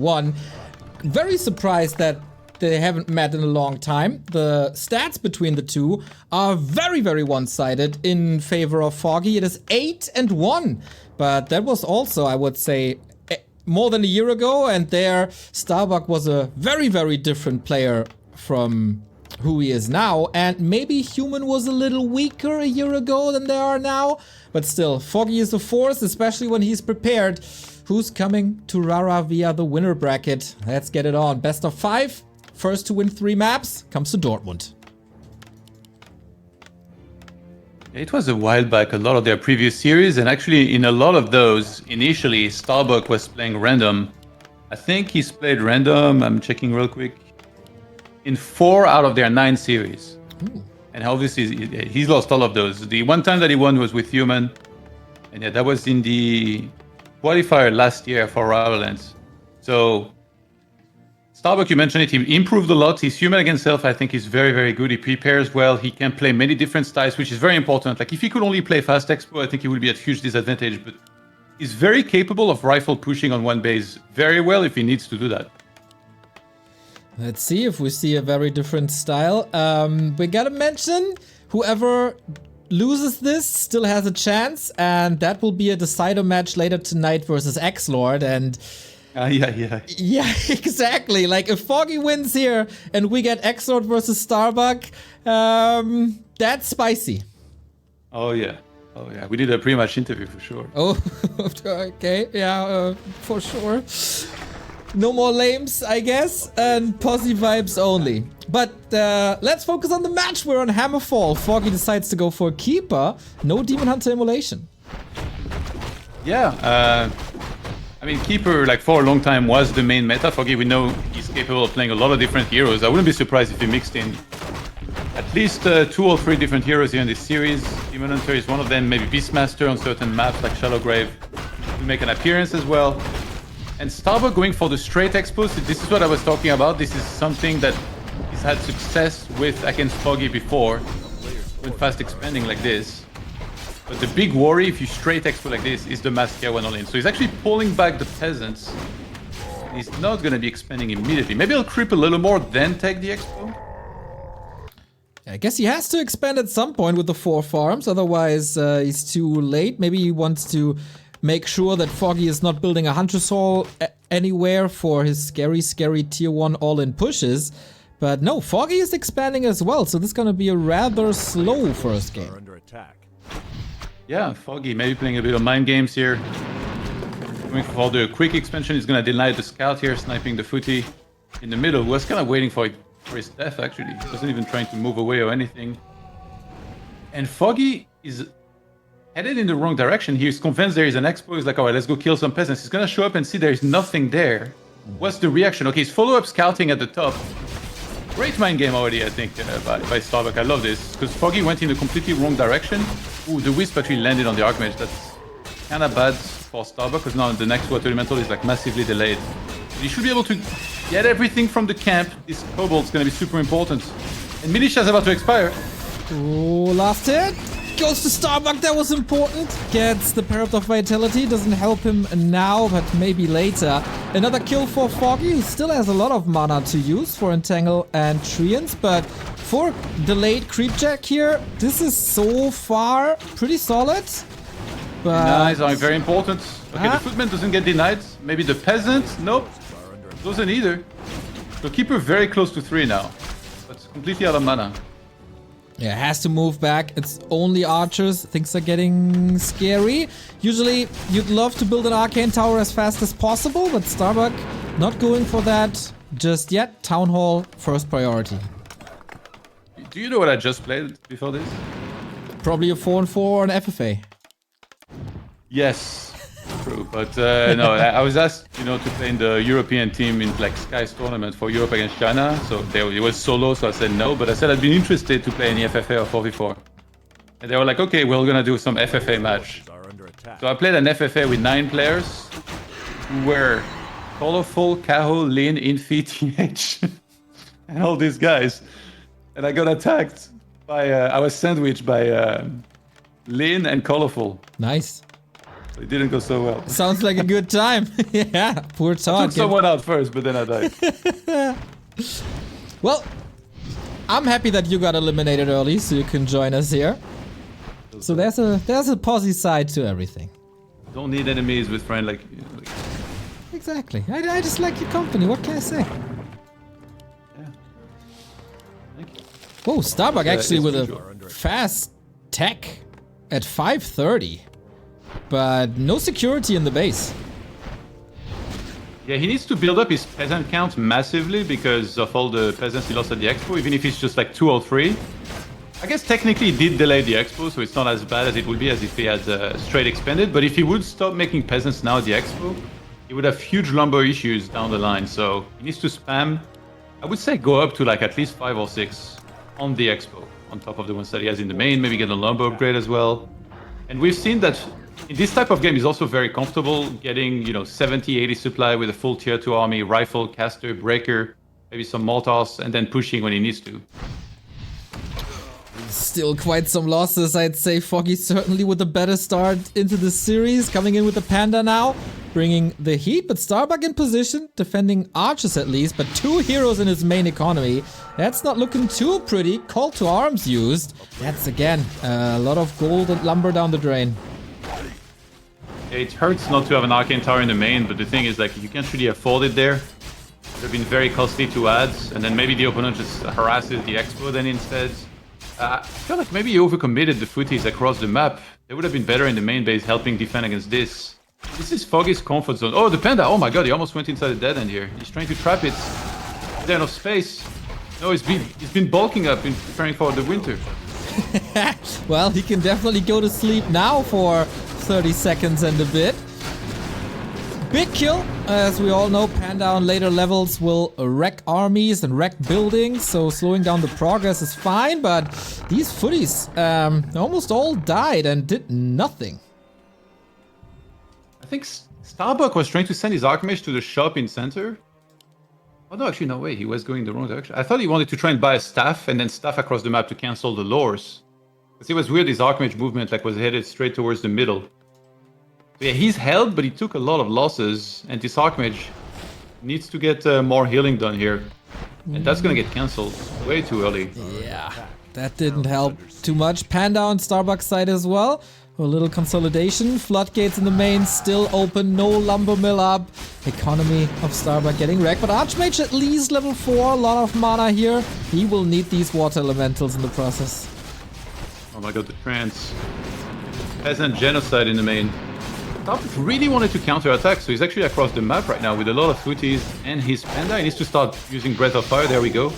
One. Very surprised that they haven't met in a long time. The stats between the two are very, very one-sided in favor of Foggy. It is 8-1, but that was also, I would say, more than a year ago, and there Starbuck was a very, very different player from who he is now, and maybe Human was a little weaker a year ago than they are now, but still, Foggy is a force, especially when he's prepared. Who's coming to Rara via the winner bracket? Let's get it on. Best of 5. First to win 3 maps comes to Dortmund. It was a while back, a lot of their previous series, and actually in a lot of those, initially, Starbuck was playing random. I think he's played random, I'm checking real quick, in 4 out of their 9 series. Ooh. And obviously, he's lost all of those. The one time that he won was with Human, and yeah, that was in the Qualifier last year for Ravalance. So, Starbuck, you mentioned it, he improved a lot. His Human against self, I think, is very, very good. He prepares well. He can play many different styles, which is very important. Like, if he could only play fast expo, I think he would be at huge disadvantage. But he's very capable of rifle pushing on one base very well if he needs to do that. Let's see if we see a very different style. We gotta mention, whoever loses this still has a chance, and that will be a decider match later tonight versus X-Lord, and... Yeah, exactly. Like, if Foggy wins here and we get X-Lord versus Starbuck, that's spicy. Oh yeah. We did a pre-match interview for sure. Oh, okay. Yeah, for sure. No more lames, I guess, and posse vibes only. But let's focus on the match. We're on Hammerfall. Foggy decides to go for a keeper. No Demon Hunter immolation. Yeah, I mean, Keeper, like, for a long time was the main meta. Foggy, we know he's capable of playing a lot of different heroes. I wouldn't be surprised if he mixed in at least 2 or 3 different heroes here in this series. Demon Hunter is one of them, maybe Beastmaster on certain maps like Shadowgrave will make an appearance as well. And Starbuck going for the straight expos, this is what I was talking about. This is something that he's had success with against Foggy before, when fast expanding like this. But the big worry, if you straight expo like this, is the mass tier 1 all-in. So he's actually pulling back the peasants. He's not going to be expanding immediately. Maybe he'll creep a little more, then take the expo. I guess he has to expand at some point with the 4 farms, otherwise he's too late. Maybe he wants to make sure that Foggy is not building a Hunter's Hall anywhere for his scary, scary tier 1 all-in pushes. But no, Foggy is expanding as well, so this is going to be a rather slow first game. Yeah, Foggy maybe playing a bit of mind games here. Going for the quick expansion, he's going to deny the scout here, sniping the footy in the middle. Was kind of waiting for his death, actually. He wasn't even trying to move away or anything. And Foggy is headed in the wrong direction. He's convinced there is an expo. He's like, all right, let's go kill some peasants. He's going to show up and see there is nothing there. What's the reaction? Okay, he's follow-up scouting at the top. Great mind game already, I think, by Starbuck. I love this, because Foggy went in a completely wrong direction. Ooh, the Wisp actually landed on the Archmage. That's kind of bad for Starbuck, because now the next Water Elemental is like massively delayed. But he should be able to get everything from the camp. This Kobold's going to be super important. And Militia's about to expire. Oh, last hit. Goes to Starbuck, that was important. Gets the Parrot of Vitality, doesn't help him now, but maybe later. Another kill for Foggy, who still has a lot of mana to use for Entangle and Treants, but for delayed creep check here, this is so far pretty solid. But nice, very important. Okay, the Footman doesn't get denied. Maybe the Peasant, nope, doesn't either. So Keeper very close to 3 now, but completely out of mana. Yeah, has to move back. It's only archers. Things are getting scary. Usually, you'd love to build an arcane tower as fast as possible, but Starbuck not going for that just yet. Town Hall, first priority. Do you know what I just played before this? Probably a 4-4 on FFA. Yes, true. But no, I was asked, to play in the European team in like Sky's tournament for Europe against China. So it was solo, so I said no. But I said I'd be interested to play in the FFA or 4v4. And they were like, okay, we're gonna do some FFA match. So I played an FFA with 9 players who were Colorful, Kaho, Lin, Infi, TH, and all these guys. And I got attacked by, I was sandwiched by Lin and Colorful. Nice. It didn't go so well. Sounds like a good time. Yeah, poor Todd. Took someone out first, but then I died. Well, I'm happy that you got eliminated early, so you can join us here. So there's a posse side to everything. Don't need enemies with friends like. Exactly. I just like your company. What can I say? Yeah. Thank you. Whoa, Starbuck actually with a fast tech at 5:30, but no security in the base. Yeah, he needs to build up his peasant count massively because of all the peasants he lost at the expo, even if it's just like 2 or 3. I guess technically he did delay the expo, so it's not as bad as it would be as if he had straight expanded. But if he would stop making peasants now at the expo, he would have huge lumber issues down the line. So he needs to spam, I would say go up to like at least 5 or 6 on the expo, on top of the ones that he has in the main, maybe get a lumber upgrade as well. And we've seen that in this type of game, he's also very comfortable getting, 70, 80 supply with a full tier 2 army, rifle, caster, breaker, maybe some mortars, and then pushing when he needs to. Still quite some losses, I'd say. Foggy certainly with a better start into the series, coming in with the Panda now, bringing the heat, but Starbuck in position, defending archers at least, but 2 heroes in his main economy. That's not looking too pretty. Call to arms used. That's again a lot of gold and lumber down the drain. It hurts not to have an arcane tower in the main, but the thing is, like, you can't really afford it there. They've been very costly to add, and then maybe the opponent just harasses the expo then instead. I feel like maybe he overcommitted the footies across the map. They would have been better in the main base helping defend against this. This is Foggy's comfort zone. Oh, the Panda! Oh my god, he almost went inside the dead end here. He's trying to trap it. Is there enough space? No, he's been bulking up in preparing for the winter. Well, he can definitely go to sleep now for 30 seconds and a bit. Big kill. As we all know, Panda on later levels will wreck armies and wreck buildings, so slowing down the progress is fine, but these footies almost all died and did nothing. I think Starbuck was trying to send his Archmage to the shop in center. Oh no, actually no way, he was going the wrong direction. I thought he wanted to try and buy a staff and then staff across the map to cancel the lures. Because it was weird, his Archmage movement was headed straight towards the middle. So yeah, he's held, but he took a lot of losses, and this Archmage needs to get more healing done here. And that's gonna get cancelled way too early. Yeah, that didn't help too much. Panda on Starbuck's side as well. A little consolidation. Floodgates in the main still open. No lumber mill up. Economy of Starbuck getting wrecked. But Archmage at least level 4. A lot of mana here. He will need these water elementals in the process. Oh my god, the trance. Peasant genocide in the main. Starbuck really wanted to counter-attack, so he's actually across the map right now with a lot of footies and his Panda. He needs to start using Breath of Fire. There we go.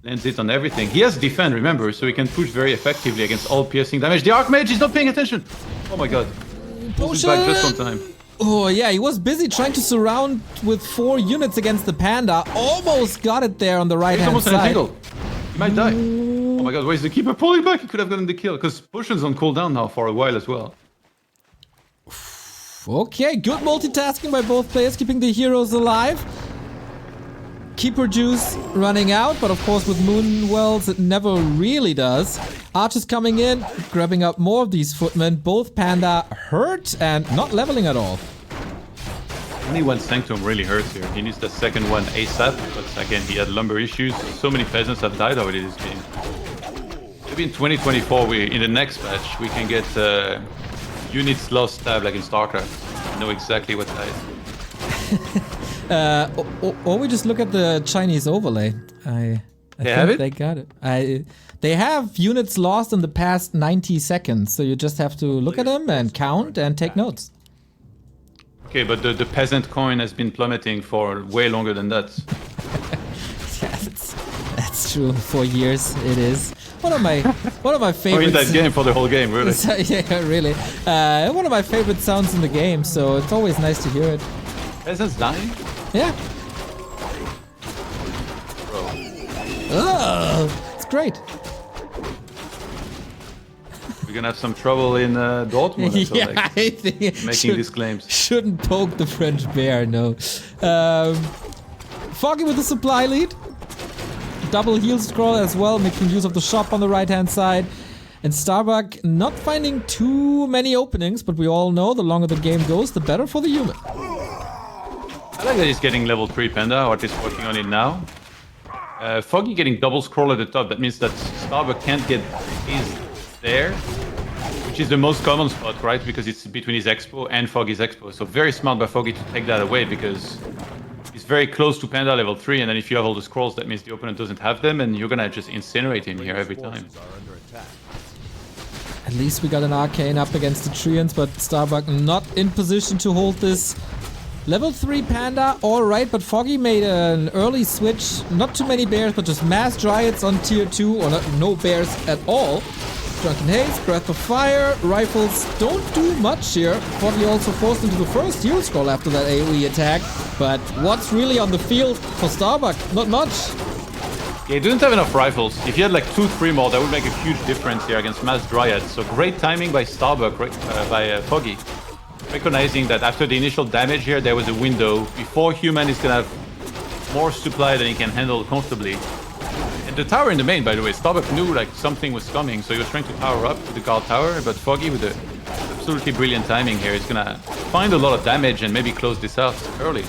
Lands it on everything. He has defend, remember, so he can push very effectively against all piercing damage. The Archmage is not paying attention! Oh my god. Pulls it back just on time. Oh yeah, he was busy trying to surround with 4 units against the Panda. Almost got it there on the right-hand side. He's almost in a tingle. He might die. Oh my god, where is the keeper pulling back? He could have gotten the kill, because Potion's on cooldown now for a while as well. Okay, good multitasking by both players, keeping the heroes alive. Keeper juice running out, but of course with Moon Wells it never really does. Archers coming in, grabbing up more of these footmen. Both Panda hurt and not leveling at all. Only one Sanctum really hurts here. He needs the second one ASAP, but again he had lumber issues. So many peasants have died already this game. Maybe in 2024, in the next patch, we can get units lost tab like in StarCraft. I know exactly what that is. Or we just look at the Chinese overlay. I think they got it. They have units lost in the past 90 seconds, so you just have to look at them and count and take notes. Okay, but the peasant coin has been plummeting for way longer than that. Yeah, that's true. For years, it is. One of my favorites. Or in that game for the whole game, really. Yeah, really. One of my favorite sounds in the game, so it's always nice to hear it. Peasants dying? Yeah. Bro. Oh, it's great. We're gonna have some trouble in Dortmund. Yeah, like, I think making these claims. Shouldn't poke the French bear, no. Foggy with the supply lead. Double heal scroll as well, making use of the shop on the right-hand side. And Starbuck not finding too many openings, but we all know the longer the game goes, the better for the human. I like that he's getting level 3 Panda, or at least working on it now. Foggy getting double scroll at the top, that means that Starbuck can't get his there, which is the most common spot, right? Because it's between his expo and Foggy's expo. So very smart by Foggy to take that away, because he's very close to Panda level 3, and then if you have all the scrolls, that means the opponent doesn't have them, and you're gonna just incinerate him here every time. At least we got an arcane up against the Treants, but Starbuck not in position to hold this. Level 3 Panda, alright, but Foggy made an early switch. Not too many bears, but just mass Dryads on tier 2, or no bears at all. Drunken Haze, Breath of Fire, Rifles don't do much here. Foggy also forced into the first heal scroll after that AoE attack. But what's really on the field for Starbuck? Not much. Yeah, he didn't have enough rifles. If he had like 2-3 more, that would make a huge difference here against mass Dryads. So great timing by Starbuck, by Foggy. Recognizing that after the initial damage here, there was a window. Before human is gonna have more supply than he can handle comfortably. And the tower in the main, by the way, Starbuck knew like something was coming, so he was trying to power up to the guard tower, but Foggy with the absolutely brilliant timing here is gonna find a lot of damage and maybe close this out early.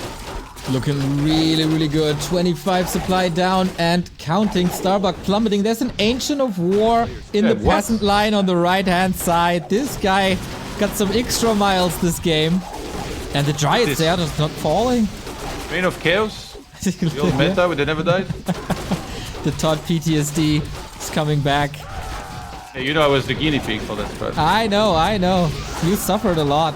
Looking really, really good. 25 supply down and counting. Starbuck plummeting. There's an Ancient of War in the peasant line on the right-hand side. This guy got some extra miles this game. And the Dryads there just not falling. Reign of Chaos. The old meta where they never died. The Todd PTSD is coming back. Hey, you know I was the guinea pig for that strat. I know. You suffered a lot.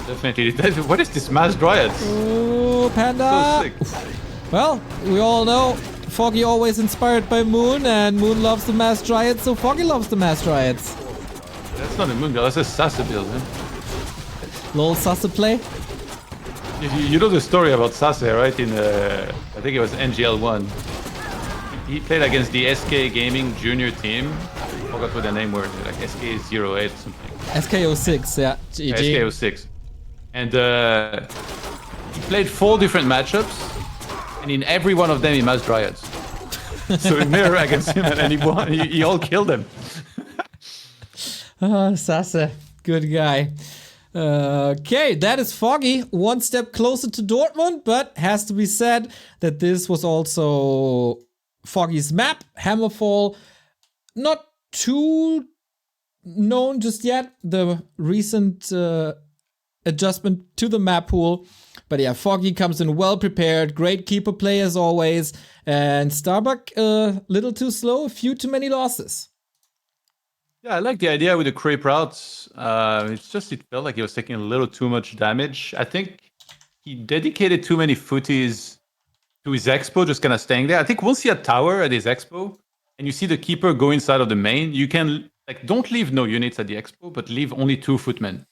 Definitely. What is this mass Dryads? Oh, Panda. So sick. Well, we all know Foggy always inspired by Moon, and Moon loves the mass Dryads, so Foggy loves the mass Dryads. That's not a Moon build, that's a Sasa build, man. Lol Sasa play? You know the story about Sasa, right? In I think it was NGL1. He played against the SK Gaming junior team. I forgot what the name was, like SK08 or something. SK06, yeah. GG. SK06. And he played 4 different matchups, and in every one of them he mass Dryads. So we mirror against him, and he won. He all killed him. Sasa, good guy. Okay, that is Foggy. One step closer to Dortmund, but has to be said that this was also Foggy's map, Hammerfall. Not too known just yet. The recent adjustment to the map pool. But yeah, Foggy comes in well prepared. Great keeper play as always. And Starbuck a little too slow. A few too many losses. Yeah, I like the idea with the creep routes. It's just it felt like he was taking a little too much damage. I think he dedicated too many footies to his expo, just kind of staying there. I think once he had tower at his expo, and you see the keeper go inside of the main, you can like don't leave no units at the expo, but leave only 2 footmen.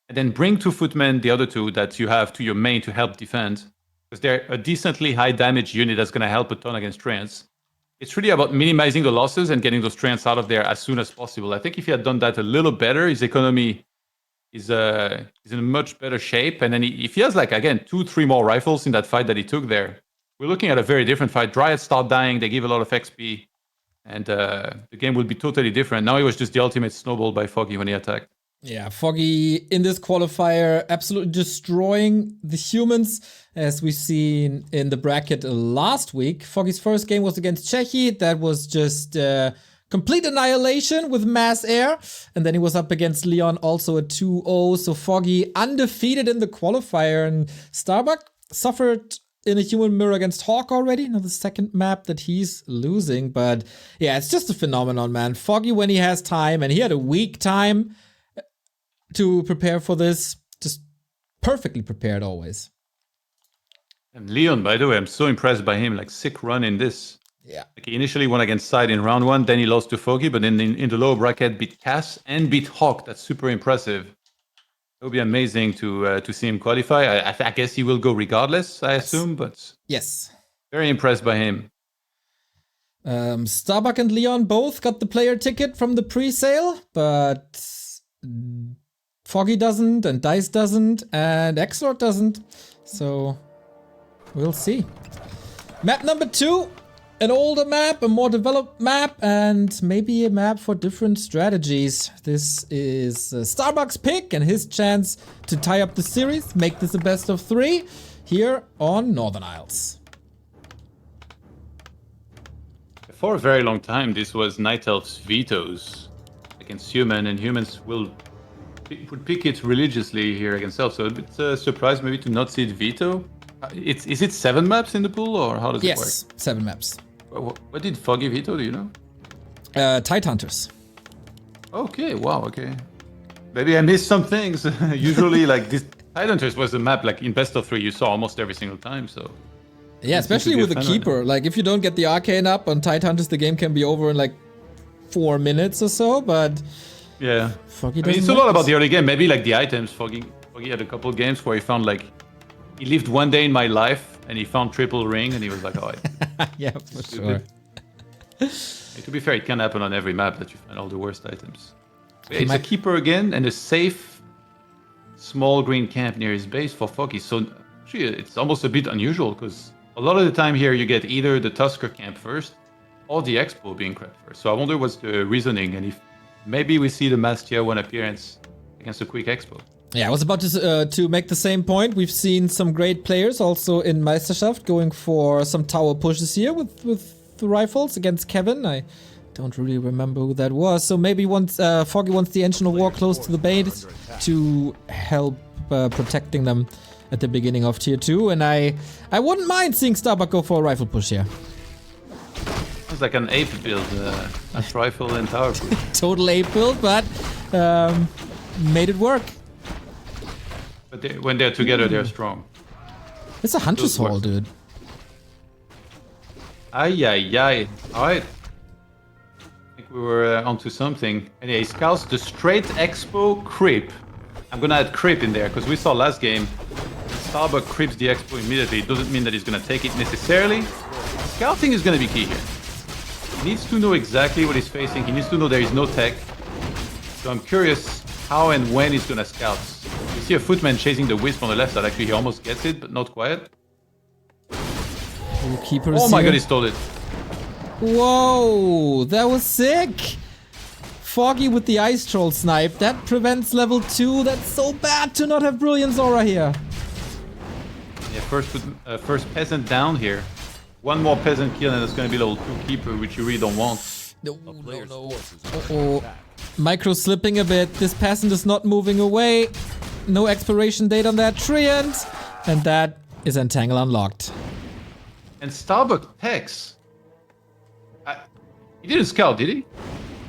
And then bring 2 footmen, the other 2 that you have to your main to help defend. Because they're a decently high damage unit that's going to help a ton against Treants. It's really about minimizing the losses and getting those Treants out of there as soon as possible. I think if he had done that a little better, his economy is in a much better shape. And then if he has, like, again, 2-3 more rifles in that fight that he took there, we're looking at a very different fight. Dryads start dying, they give a lot of XP, and the game will be totally different. Now it was just the ultimate snowball by Foggy when he attacked. Yeah, Foggy in this qualifier absolutely destroying the humans, as we've seen in the bracket last week. Foggy's first game was against Czechy. That was just complete annihilation with mass air. And then he was up against Leon, also a 2-0. So Foggy undefeated in the qualifier. And Starbuck suffered in a human mirror against Hawk already. Now the second map that he's losing. But yeah, it's just a phenomenon, man. Foggy when he has time, and he had a week time to prepare for this, just perfectly prepared always. And Leon, by the way, I'm so impressed by him. Like, sick run in this. Yeah. Like, he initially won against Side in round 1, then he lost to Foggy, but then in the lower bracket beat Cass and beat Hawk. That's super impressive. It would be amazing to see him qualify. I guess he will go regardless, I assume, but yes, very impressed by him. Starbuck and Leon both got the player ticket from the pre-sale, but Foggy doesn't, and Dice doesn't, and Xlord doesn't. So we'll see. Map number 2. an older map, a more developed map, and maybe a map for different strategies. This is Starbuck's pick and his chance to tie up the series, make this a best of 3 here on Northern Isles. For a very long time, this was Night Elf's vetoes against human, and humans would pick it religiously here against elf. So a bit surprised maybe to not see it veto. Is it 7 maps in the pool, or how does it work? Yes, 7 maps. What did Foggy veto, do you know? Tide Hunters. Okay, wow, okay. Maybe I missed some things. Usually, like, this Tide Hunters was a map, like, in best of 3 you saw almost every single time, so... Yeah, especially with the Keeper. Like, if you don't get the Arcane up on Tide Hunters, the game can be over in, like, 4 minutes or so, but... Yeah. Foggy it's a lot about the early game. Maybe, like, the items. Foggy had a couple games where he found, like... He lived one day in my life, and he found triple ring, and he was like, oh, yeah, for sure. To be fair, it can happen on every map that you find all the worst items. It's a Keeper again, and a safe, small green camp near his base for Foggy. So, actually, it's almost a bit unusual, because a lot of the time here, you get either the Tusker camp first, or the Expo being crept first. So I wonder what's the reasoning, and if maybe we see the Mass Tier 1 appearance against a quick Expo. Yeah, I was about to make the same point. We've seen some great players also in Meisterschaft going for some tower pushes here with the rifles against Kevin. I don't really remember who that was. So maybe once Foggy wants the Engine of War close to the base to help protecting them at the beginning of Tier 2. And I wouldn't mind seeing Starbuck go for a rifle push here. Sounds like an ape build, as rifle and tower push. Total ape build, but made it work. But when they're together, they're strong. It's a Hunter's Hall, dude. Ay. Alright. I think we were onto something. Anyway, scouts the straight Expo creep. I'm gonna add creep in there, because we saw last game, Starbuck creeps the Expo immediately. It doesn't mean that he's gonna take it necessarily. Scouting is gonna be key here. He needs to know exactly what he's facing. He needs to know there is no tech. So I'm curious how and when he's gonna scout. You see a footman chasing the wisp on the left side. Actually, he almost gets it, but not quite. Oh my god, he stole it. Whoa, that was sick. Foggy with the Ice Troll snipe. That prevents level 2. That's so bad to not have Brilliance Aura here. Yeah, first peasant down here. One more peasant kill and it's gonna be level 2 Keeper, which you really don't want. No. Uh-oh. Micro slipping a bit. This peasant is not moving away. No expiration date on that Treant. And that is Entangle unlocked. And Starbuck Tex. He didn't scout, did he?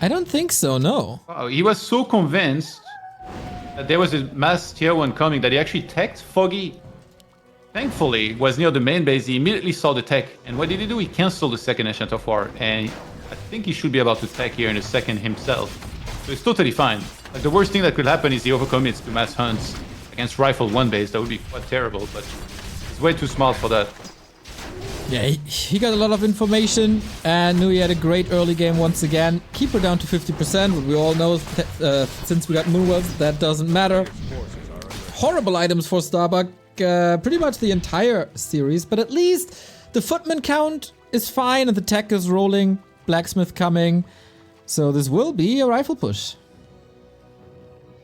I don't think so, no. Wow, he was so convinced that there was a mass tier 1 coming that he actually teched. Foggy, thankfully, was near the main base. He immediately saw the tech. And what did he do? He canceled the second Enchant of War. And I think he should be about to tech here in a second himself. So it's totally fine. Like, the worst thing that could happen is he overcommits to mass hunts against Rifle 1 base. That would be quite terrible, but he's way too smart for that. Yeah, he got a lot of information and knew he had a great early game once again. Keeper down to 50%, but we all know since we got Moonwells, that doesn't matter. Horrible items for Starbuck, pretty much the entire series, but at least the footman count is fine and the tech is rolling. Blacksmith coming. So this will be a rifle push.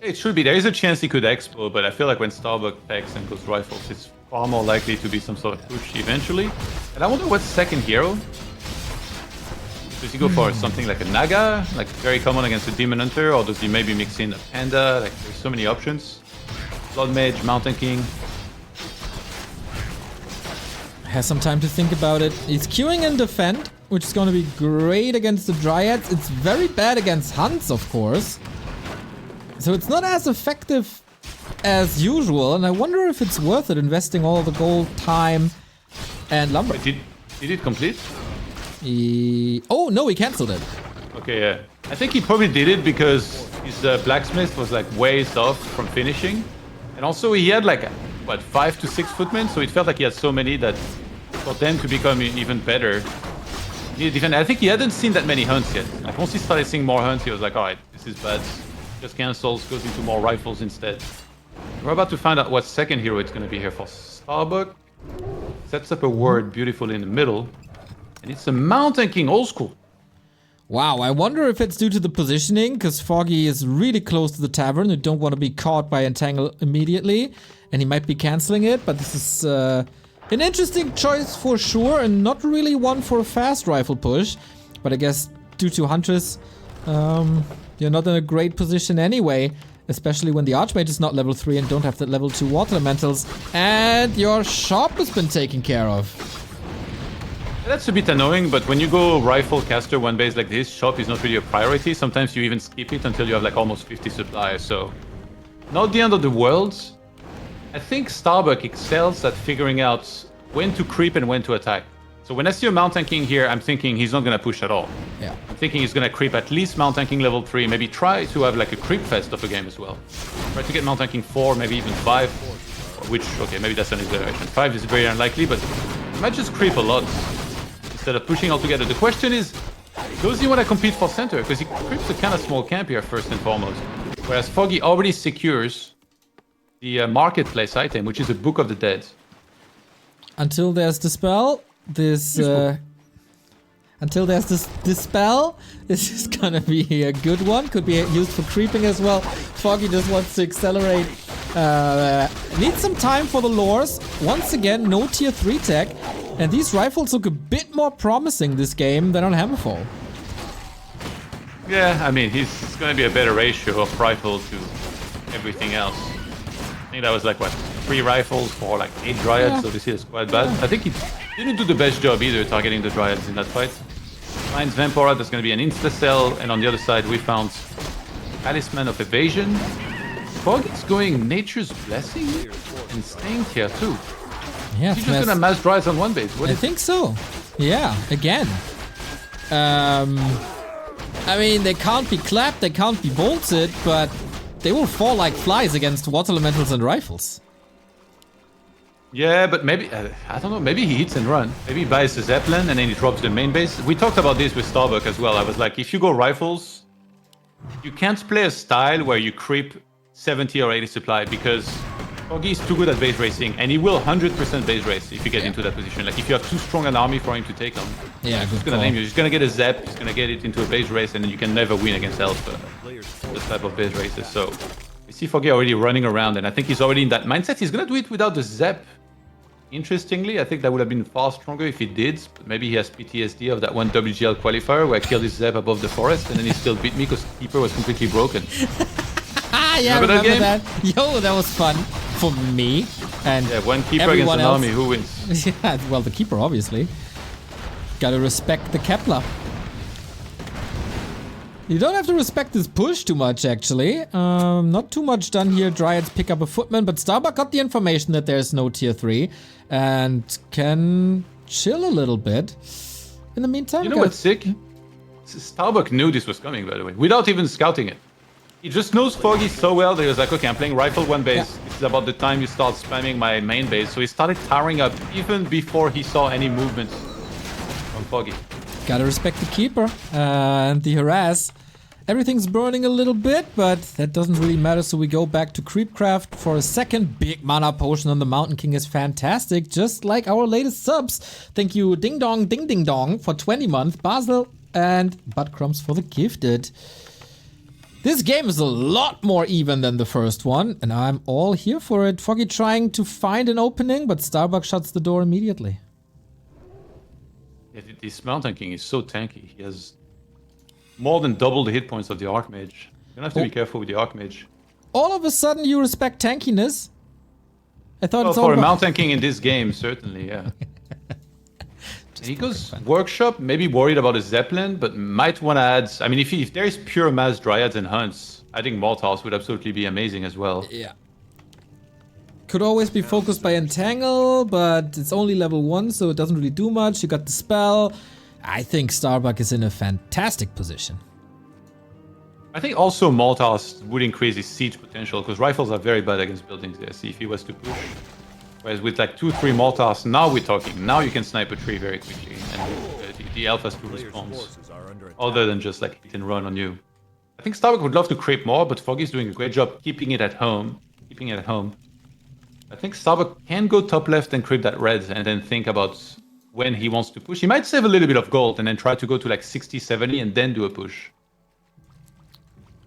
It should be. There is a chance he could expo, but I feel like when Starbuck techs and goes rifles, it's far more likely to be some sort of push eventually. And I wonder what's second hero? Does he go for something like a Naga, like very common against a Demon Hunter, or does he maybe mix in a Panda? Like, there's so many options. Blood Mage, Mountain King. Has some time to think about it. He's queuing in Defend, which is going to be great against the Dryads. It's very bad against Hunts, of course. So it's not as effective as usual, and I wonder if it's worth it investing all the gold, time, and lumber. Wait, did it complete? Oh, no, he cancelled it. Okay, yeah. I think he probably did it because his blacksmith was like ways off from finishing. And also he had like, what, 5 to 6 footmen, so it felt like he had so many that for them to become even better. I think he hadn't seen that many hunts yet. Like, once he started seeing more hunts, he was like, alright, this is bad. Just cancels, goes into more rifles instead. We're about to find out what second hero it's going to be here for. Starbuck sets up a ward beautifully in the middle. And it's a Mountain King old school. Wow, I wonder if it's due to the positioning, because Foggy is really close to the tavern. You don't want to be caught by Entangle immediately, and he might be canceling it, but this is an interesting choice for sure, and not really one for a fast rifle push. But I guess due to Huntress, you're not in a great position anyway, especially when the Archmage is not level 3 and don't have the level 2 water elementals, and your shop has been taken care of. That's a bit annoying, but when you go rifle caster one base like this, shop is not really a priority. Sometimes you even skip it until you have like almost 50 supplies, so not the end of the world. I think Starbuck excels at figuring out when to creep and when to attack. So when I see a Mountain King here, I'm thinking he's not going to push at all. Yeah. I'm thinking he's going to creep at least Mountain King level 3, maybe try to have like a creep fest of a game as well. Try to get Mountain King 4, maybe even 5, which, okay, maybe that's an exaggeration. 5 is very unlikely, but he might just creep a lot instead of pushing altogether. The question is, does he want to compete for center? Because he creeps a kind of small camp here first and foremost. Whereas Foggy already secures the marketplace item, which is a Book of the Dead. Until there's the spell, this spell, this is gonna be a good one. Could be used for creeping as well. Foggy just wants to accelerate. Needs some time for the lures. Once again, no tier 3 tech. And these rifles look a bit more promising this game than on Hammerfall. Yeah, I mean, he's going to be a better ratio of rifle to everything else. I think that was like, what, 3 rifles for like 8 Dryads, yeah. So this is quite bad. I think he didn't do the best job either targeting the Dryads in that fight. Finds Vampora, that's going to be an insta-cell, and on the other side we found Talisman of Evasion. Foggy's going Nature's Blessing and staying here too. Yeah, he's just gonna mass Dryads on one base. I think so. Yeah, again. I mean, they can't be clapped, they can't be bolted, but they will fall like flies against water elementals and rifles. Yeah, but maybe, I don't know, maybe he hits and run. Maybe he buys the Zeppelin and then he drops the main base. We talked about this with Starbuck as well. I was like, if you go rifles, you can't play a style where you creep 70 or 80 supply, because Foggy is too good at base racing, and he will 100% base race if you get into that position. Like, if you have too strong an army for him to take on, yeah, he's gonna name you. He's gonna get a Zep, he's gonna get it into a base race, and then you can never win against Alpha, this type of base races. So, we see Foggy already running around, and I think he's already in that mindset. He's gonna do it without the Zep. Interestingly, I think that would have been far stronger if he did, but maybe he has PTSD of that one WGL qualifier where I killed his Zep above the forest, and then he still beat me because Keeper was completely broken. Yeah, remember that? Yo, that was fun for me. And yeah, one Keeper against an army, who wins? Yeah, well, the Keeper, obviously. Gotta respect the Kepler. You don't have to respect this push too much, actually. Not too much done here. Dryads pick up a Footman, but Starbuck got the information that there's no tier 3 and can chill a little bit. In the meantime, you know what's sick? Starbuck knew this was coming, by the way, without even scouting it. He just knows Foggy so well that he was like, okay, I'm playing rifle one base. Yeah. This is about the time you start spamming my main base. So he started towering up even before he saw any movements from Foggy. Gotta respect the Keeper and the harass. Everything's burning a little bit, but that doesn't really matter. So we go back to Creepcraft for a second. Big mana potion on the Mountain King is fantastic, just like our latest subs. Thank you, Ding Dong, for 20 months. Basel and Buttcrumbs for the gifted. This game is a lot more even than the first one, and I'm all here for it. Foggy trying to find an opening, but Starbuck shuts the door immediately. Yeah, this Mountain King is so tanky. He has more than double the hit points of the Archmage. You're gonna have to be careful with the Archmage. All of a sudden you respect tankiness? I thought it's all for about... a Mountain King in this game, certainly, yeah. He goes Workshop, maybe worried about a Zeppelin, but might want to add... I mean, if there is pure mass Dryads and Hunts, I think Mortals would absolutely be amazing as well. Yeah. Could always be focused by Entangle, but it's only level 1, so it doesn't really do much. You got the spell. I think Starbuck is in a fantastic position. I think also Mortals would increase his siege potential, because rifles are very bad against buildings there. See, if he was to push... Whereas with like 2-3 Mortars, now we're talking. Now you can snipe a tree very quickly, and the Alphas to respond, other than just like hit and run on you. I think Starbuck would love to creep more, but Foggy's doing a great job keeping it at home. I think Starbuck can go top left and creep that red, and then think about when he wants to push. He might save a little bit of gold and then try to go to like 60, 70 and then do a push.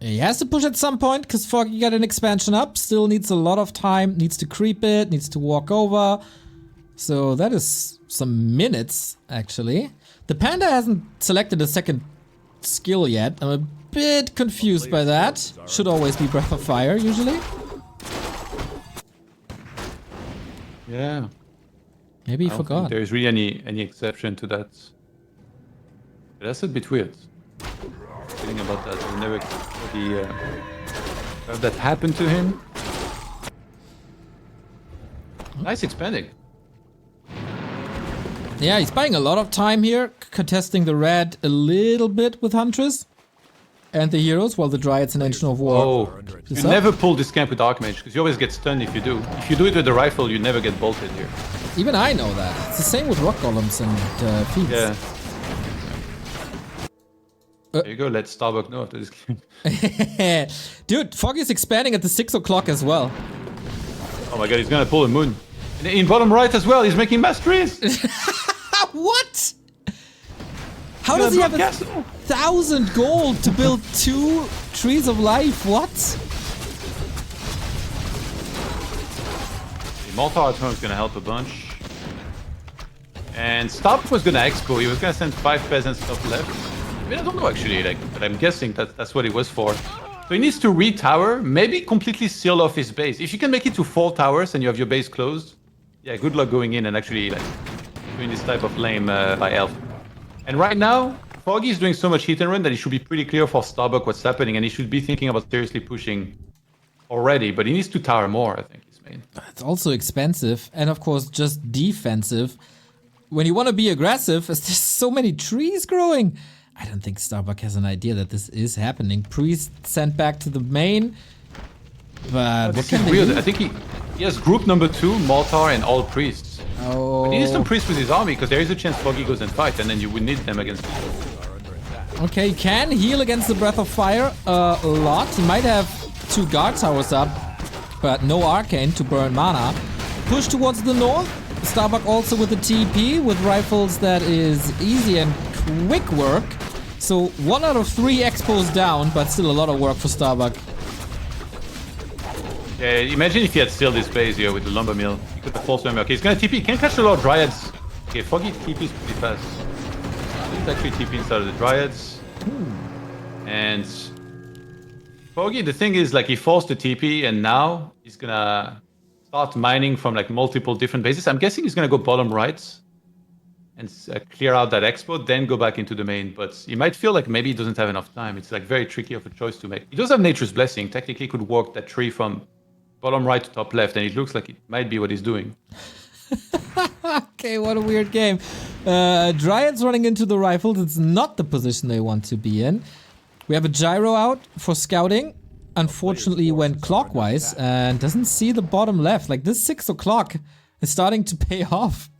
He has to push at some point because Foggy got an expansion up. Still needs a lot of time. Needs to creep it. Needs to walk over. So that is some minutes, actually. The Panda hasn't selected a second skill yet. I'm a bit confused by that. Should always be Breath of Fire, usually. Yeah. Maybe he I don't forgot. think there's really any exception to that. But that's a bit weird. Feeling about that. I never have that happen to him. Nice expanding. Yeah, he's buying a lot of time here, contesting the red a little bit with Huntress and the heroes, while the Dryads and Ancient of War. Oh, you never pull this camp with Archmage, because you always get stunned if you do. If you do it with the rifle, you never get bolted here. Even I know that. It's the same with Rock Golems and Feats. Yeah. There you go, let Starbuck know after this game. Dude, Foggy's expanding at the 6 o'clock as well. Oh my god, he's gonna pull a moon. And in bottom right as well, he's making mass trees! What? How does he have 1,000 gold to build 2 trees of life? What? The Mortar at home is gonna help a bunch. And Starbuck was gonna expo, he was gonna send 5 peasants top left. I mean, I don't know actually, like, but I'm guessing that's what it was for. So he needs to re-tower, maybe completely seal off his base. If you can make it to 4 towers and you have your base closed, yeah, good luck going in and actually like doing this type of lame by Elf. And right now, Foggy is doing so much hit and run that it should be pretty clear for Starbuck what's happening, and he should be thinking about seriously pushing already, but he needs to tower more, I think, his main. It's also expensive, and of course just defensive. When you want to be aggressive, there's so many trees growing. I don't think Starbuck has an idea that this is happening. Priest sent back to the main, but what can they weird. do? I think he has group number 2, Mortar and all priests. Oh. But he needs some priests with his army, because there is a chance Foggy goes and fight, and then you would need them against people. Okay, he can heal against the Breath of Fire a lot. He might have 2 guard towers up, but no arcane to burn mana. Push towards the north. Starbuck also with the TP, with rifles that is easy and quick work. So 1 out of 3 expos down, but still a lot of work for Starbuck. Yeah, imagine if he had sealed this base here with the lumber mill. He could have forced him. Okay, he's gonna TP. He can't catch a lot of Dryads. Okay, Foggy TP's pretty fast. He's actually TP inside of the Dryads. And Foggy, the thing is, like, he forced the TP, and now he's gonna start mining from like multiple different bases. I'm guessing he's gonna go bottom right and clear out that expo, then go back into the main. But he might feel like maybe he doesn't have enough time. It's like very tricky of a choice to make. He does have Nature's Blessing. Technically, he could walk that tree from bottom right to top left, and it looks like it might be what he's doing. Okay, what a weird game. Dryads running into the rifles. It's not the position they want to be in. We have a gyro out for scouting. Unfortunately, he went clockwise and doesn't see the bottom left. Like, this 6 o'clock is starting to pay off.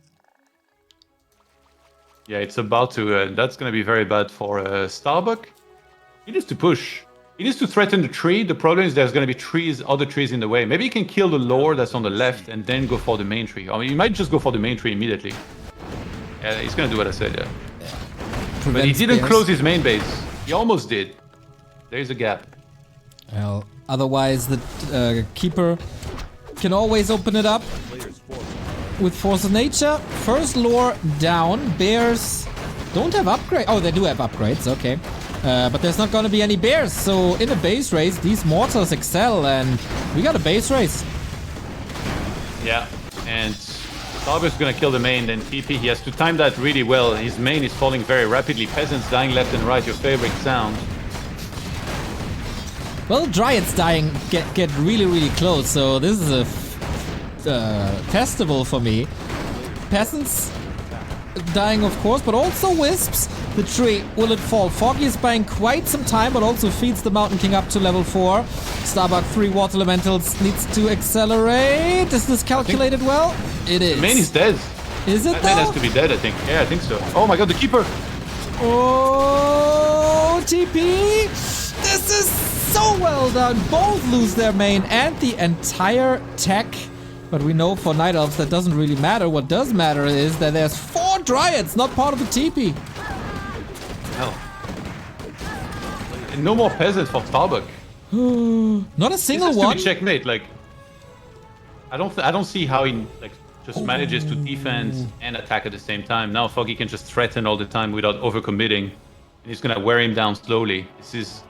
Yeah, it's about to. That's going to be very bad for Starbuck. He needs to push. He needs to threaten the tree. The problem is there's going to be other trees in the way. Maybe he can kill the lore that's on the left and then go for the main tree. I mean, he might just go for the main tree immediately. Yeah, he's going to do what I said, yeah. But he didn't close his main base. He almost did. There's a gap. Well, otherwise the Keeper can always open it up with Force of Nature. First lore down. Bears don't have upgrades. Oh, they do have upgrades, okay. But there's not going to be any bears, so in a base race, these mortars excel, and we got a base race. Yeah, and Starbuck's going to kill the main, then TP. He has to time that really well. His main is falling very rapidly. Peasants dying left and right, your favorite sound. Well, Dryads dying get really, really close, so this is a festival for me. Peasants dying, of course, but also Wisps. The tree, will it fall? Foggy is buying quite some time, but also feeds the Mountain King up to level 4. Starbuck 3 Water Elementals needs to accelerate. Is this calculated well? It is. The main is dead. Is it, that though? main has to be dead, I think. Yeah, I think so. Oh my god, the Keeper! Oh, TP! This is so well done. Both lose their main and the entire tech. But we know for Night Elves that doesn't really matter. What does matter is that there's 4 can't try it. It's not part of the TP. Hell. No more peasants for Starbuck. Not a single This has one. to be checkmate. Like, I don't see how he like just manages to defend and attack at the same time. Now Foggy can just threaten all the time without overcommitting, and he's gonna wear him down slowly. This is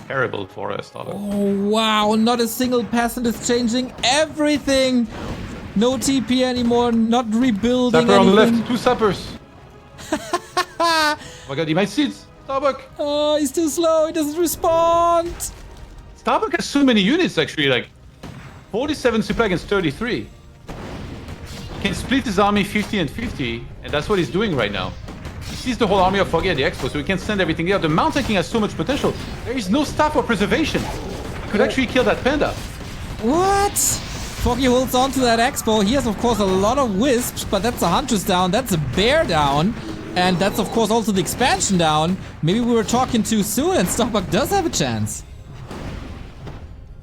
terrible for Starbuck. Oh wow! Not a single peasant is changing everything. No TP anymore. Not rebuilding Sapper on the anything. left. 2 sappers. Oh my god, he might see it. Starbuck. Oh, he's too slow. He doesn't respond. Starbuck has so many units actually, like 47 supply against 33. He can split his army 50 and 50, and that's what he's doing right now. He sees the whole army of Foggy at the expo, so he can send everything there. The Mount Tanking has so much potential. There is no staff or preservation. He could actually kill that panda. What? Foggy holds on to that expo. He has, of course, a lot of wisps, but that's a huntress down. That's a bear down. And that's, of course, also the expansion down. Maybe we were talking too soon, and Starbuck does have a chance.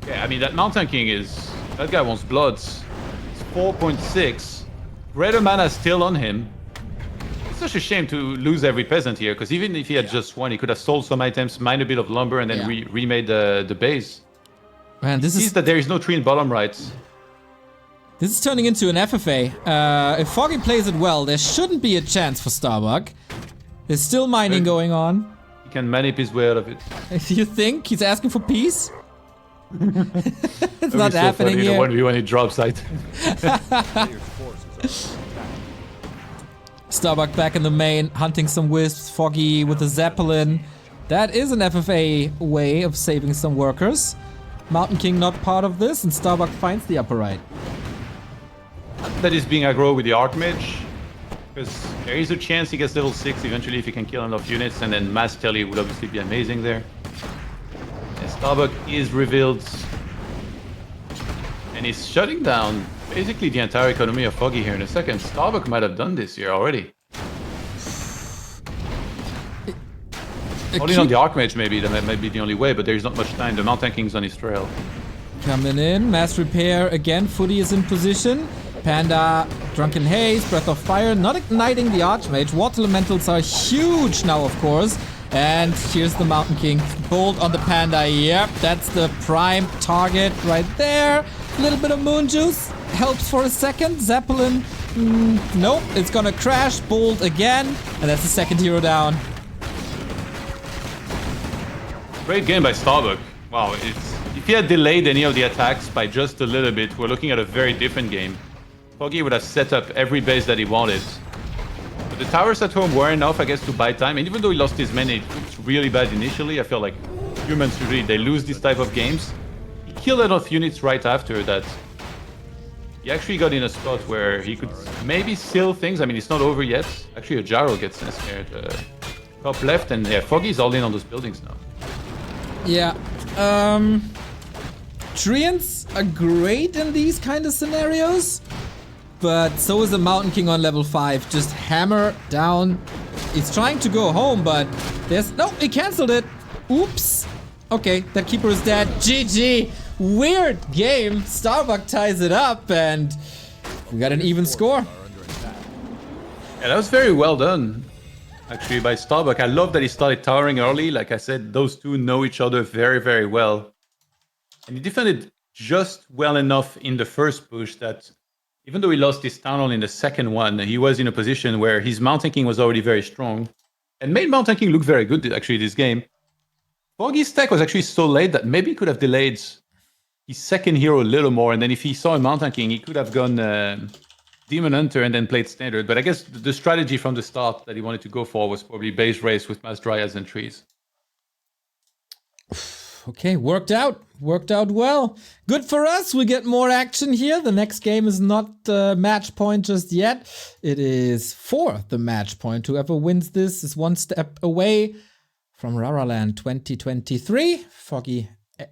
Yeah, I mean, that Mount Tanking is... That guy wants bloods. It's 4.6. Greater mana still on him. It's such a shame to lose every peasant here, because even if he had just one, he could have sold some items, mined a bit of lumber, and then remade the base. Man, this is that there is no tree in bottom right. This is turning into an FFA. If Foggy plays it well, there shouldn't be a chance for Starbuck. There's still mining going on. He can manip his way out of it. You think he's asking for peace? It's not so happening funny, here. The 1v1 he drops site. Starbuck back in the main, hunting some wisps. Foggy with the Zeppelin. That is an FFA way of saving some workers. Mountain King not part of this, and Starbuck finds the upper right. That is being aggro with the Archmage, because there is a chance he gets level 6 eventually if he can kill enough units, and then Mass Telly would obviously be amazing there. And Starbuck is revealed, and he's shutting down basically the entire economy of Foggy here in a second. Starbuck might have done this here already. Holding on the Archmage maybe, that might be the only way, but there's not much time. The Mount Tanking's on his trail. Coming in, mass repair again. Footy is in position. Panda, Drunken Haze, Breath of Fire, not igniting the Archmage. Water Elementals are huge now, of course. And here's the Mountain King. Bolt on the Panda. Yep, that's the prime target right there. A little bit of Moon Juice helps for a second. Zeppelin, nope, it's gonna crash. Bolt again, and that's the second hero down. Great game by Starbuck. Wow, if he had delayed any of the attacks by just a little bit, we're looking at a very different game. Foggy would have set up every base that he wanted. But the towers at home were enough, I guess, to buy time. And even though he lost his men, it looked really bad initially. I feel like humans usually, they lose this type of games. He killed enough units right after that. He actually got in a spot where he could maybe seal things. I mean, it's not over yet. Actually, a gyro gets ensnared. Top left, and yeah, Foggy's all in on those buildings now. Yeah, Treants are great in these kind of scenarios, but so is the Mountain King on level 5. Just hammer down. He's trying to go home, but there's... No, he cancelled it. Oops. Okay, that keeper is dead. GG. Weird game. Starbuck ties it up, and we got an even score. Yeah, that was very well done. Actually, by Starbuck. I love that he started towering early. Like I said, those two know each other very, very well. And he defended just well enough in the first push that even though he lost his town hall in the second one, he was in a position where his Mountain King was already very strong. And made Mountain King look very good, actually, this game. Foggy's tech was actually so late that maybe he could have delayed his second hero a little more. And then if he saw a Mountain King, he could have gone... Demon Hunter and then played Standard, but I guess the strategy from the start that he wanted to go for was probably base race with mass dryads and trees. Okay, worked out well. Good for us, we get more action here. The next game is not match point just yet. It is for the match point. Whoever wins this is one step away from Raraland 2023. Foggy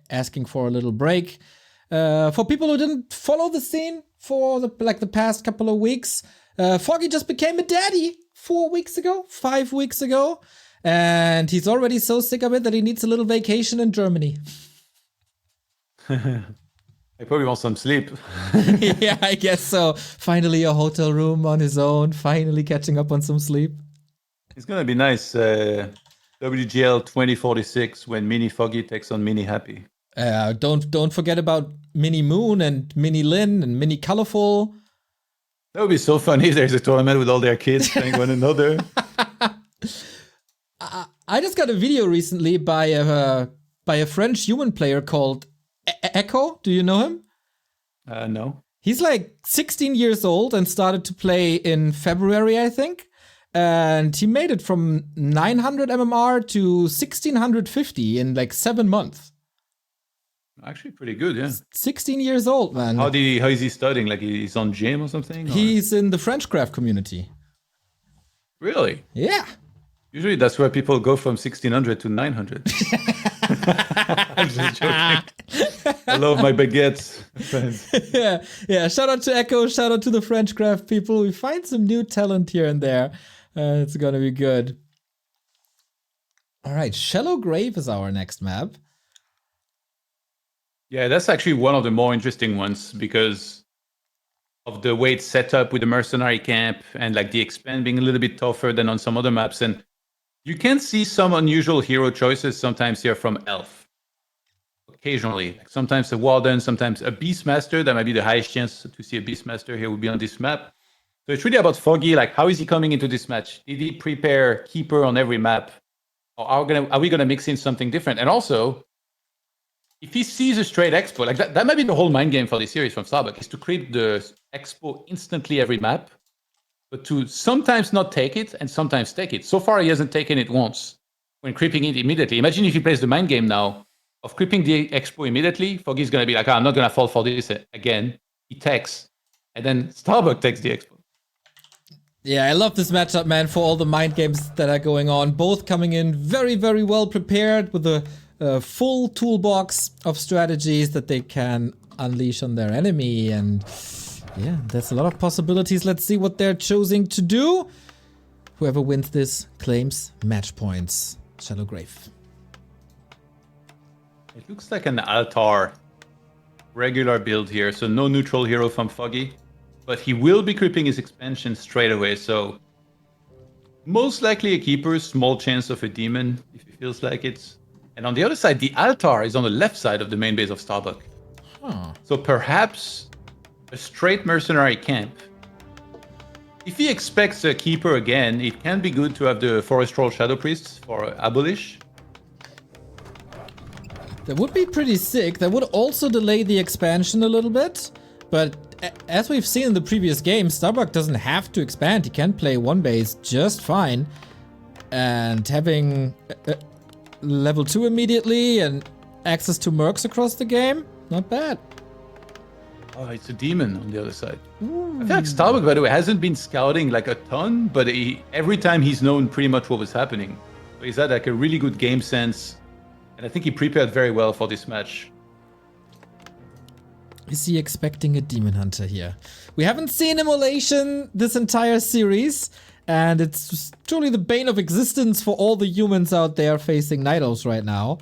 asking for a little break. For people who didn't follow the scene for the past couple of weeks, Foggy just became a daddy 5 weeks ago, and he's already so sick of it that he needs a little vacation in Germany. I probably want some sleep. Yeah, I guess so. Finally a hotel room on his own. Finally catching up on some sleep. It's gonna be nice. WGL 2046 when Mini Foggy takes on Mini Happy. Don't forget about Mini Moon and Mini Lin and Mini Colorful. That would be so funny if there's a tournament with all their kids playing one another. I just got a video recently by a French human player called Echo. Do you know him? No. He's like 16 years old and started to play in February, I think. And he made it from 900 MMR to 1650 in like 7 months. Actually, pretty good, yeah. 16 years old, man. How is he studying? Like he's on gym or something? Or? He's in the Frenchcraft community. Really? Yeah. Usually that's where people go from 1600 to 900. I'm just joking. I love my baguettes, friends. Yeah. Shout out to Echo. Shout out to the Frenchcraft people. We find some new talent here and there. It's gonna be good. All right, Shallow Grave is our next map. Yeah, that's actually one of the more interesting ones because of the way it's set up with the mercenary camp and like the expand being a little bit tougher than on some other maps. And you can see some unusual hero choices sometimes here from Elf. Occasionally, like sometimes a Warden, sometimes a Beastmaster. That might be the highest chance to see a Beastmaster here would be on this map. So it's really about Foggy, like how is he coming into this match? Did he prepare Keeper on every map? Or are we gonna mix in something different? And also, if he sees a straight expo, like that might be the whole mind game for this series from Starbuck, is to creep the expo instantly every map, but to sometimes not take it and sometimes take it. So far, he hasn't taken it once when creeping it immediately. Imagine if he plays the mind game now of creeping the expo immediately. Foggy's going to be like, I'm not going to fall for this again. He takes, and then Starbuck takes the expo. Yeah, I love this matchup, man, for all the mind games that are going on. Both coming in very, very well prepared with a full toolbox of strategies that they can unleash on their enemy. And yeah, there's a lot of possibilities. Let's see what they're choosing to do. Whoever wins this claims match points. Shallow Grave. It looks like an altar regular build here, so no neutral hero from Foggy. But he will be creeping his expansion straight away, so most likely a keeper, small chance of a demon if he feels like it. And on the other side, the altar is on the left side of the main base of Starbuck. Huh. So perhaps a straight mercenary camp. If he expects a keeper again, it can be good to have the Forest Troll Shadow Priests for Abolish. That would be pretty sick. That would also delay the expansion a little bit. But as we've seen in the previous game, Starbuck doesn't have to expand. He can play one base just fine. And having level 2 immediately and access to mercs across the game, not bad. Oh, it's a demon on the other side. Ooh. I feel like Starbuck, by the way, hasn't been scouting like a ton, but every time he's known pretty much what was happening. So he's had like a really good game sense. And I think he prepared very well for this match. Is he expecting a Demon Hunter here? We haven't seen Immolation this entire series, and it's truly the bane of existence for all the humans out there facing Night Elves right now.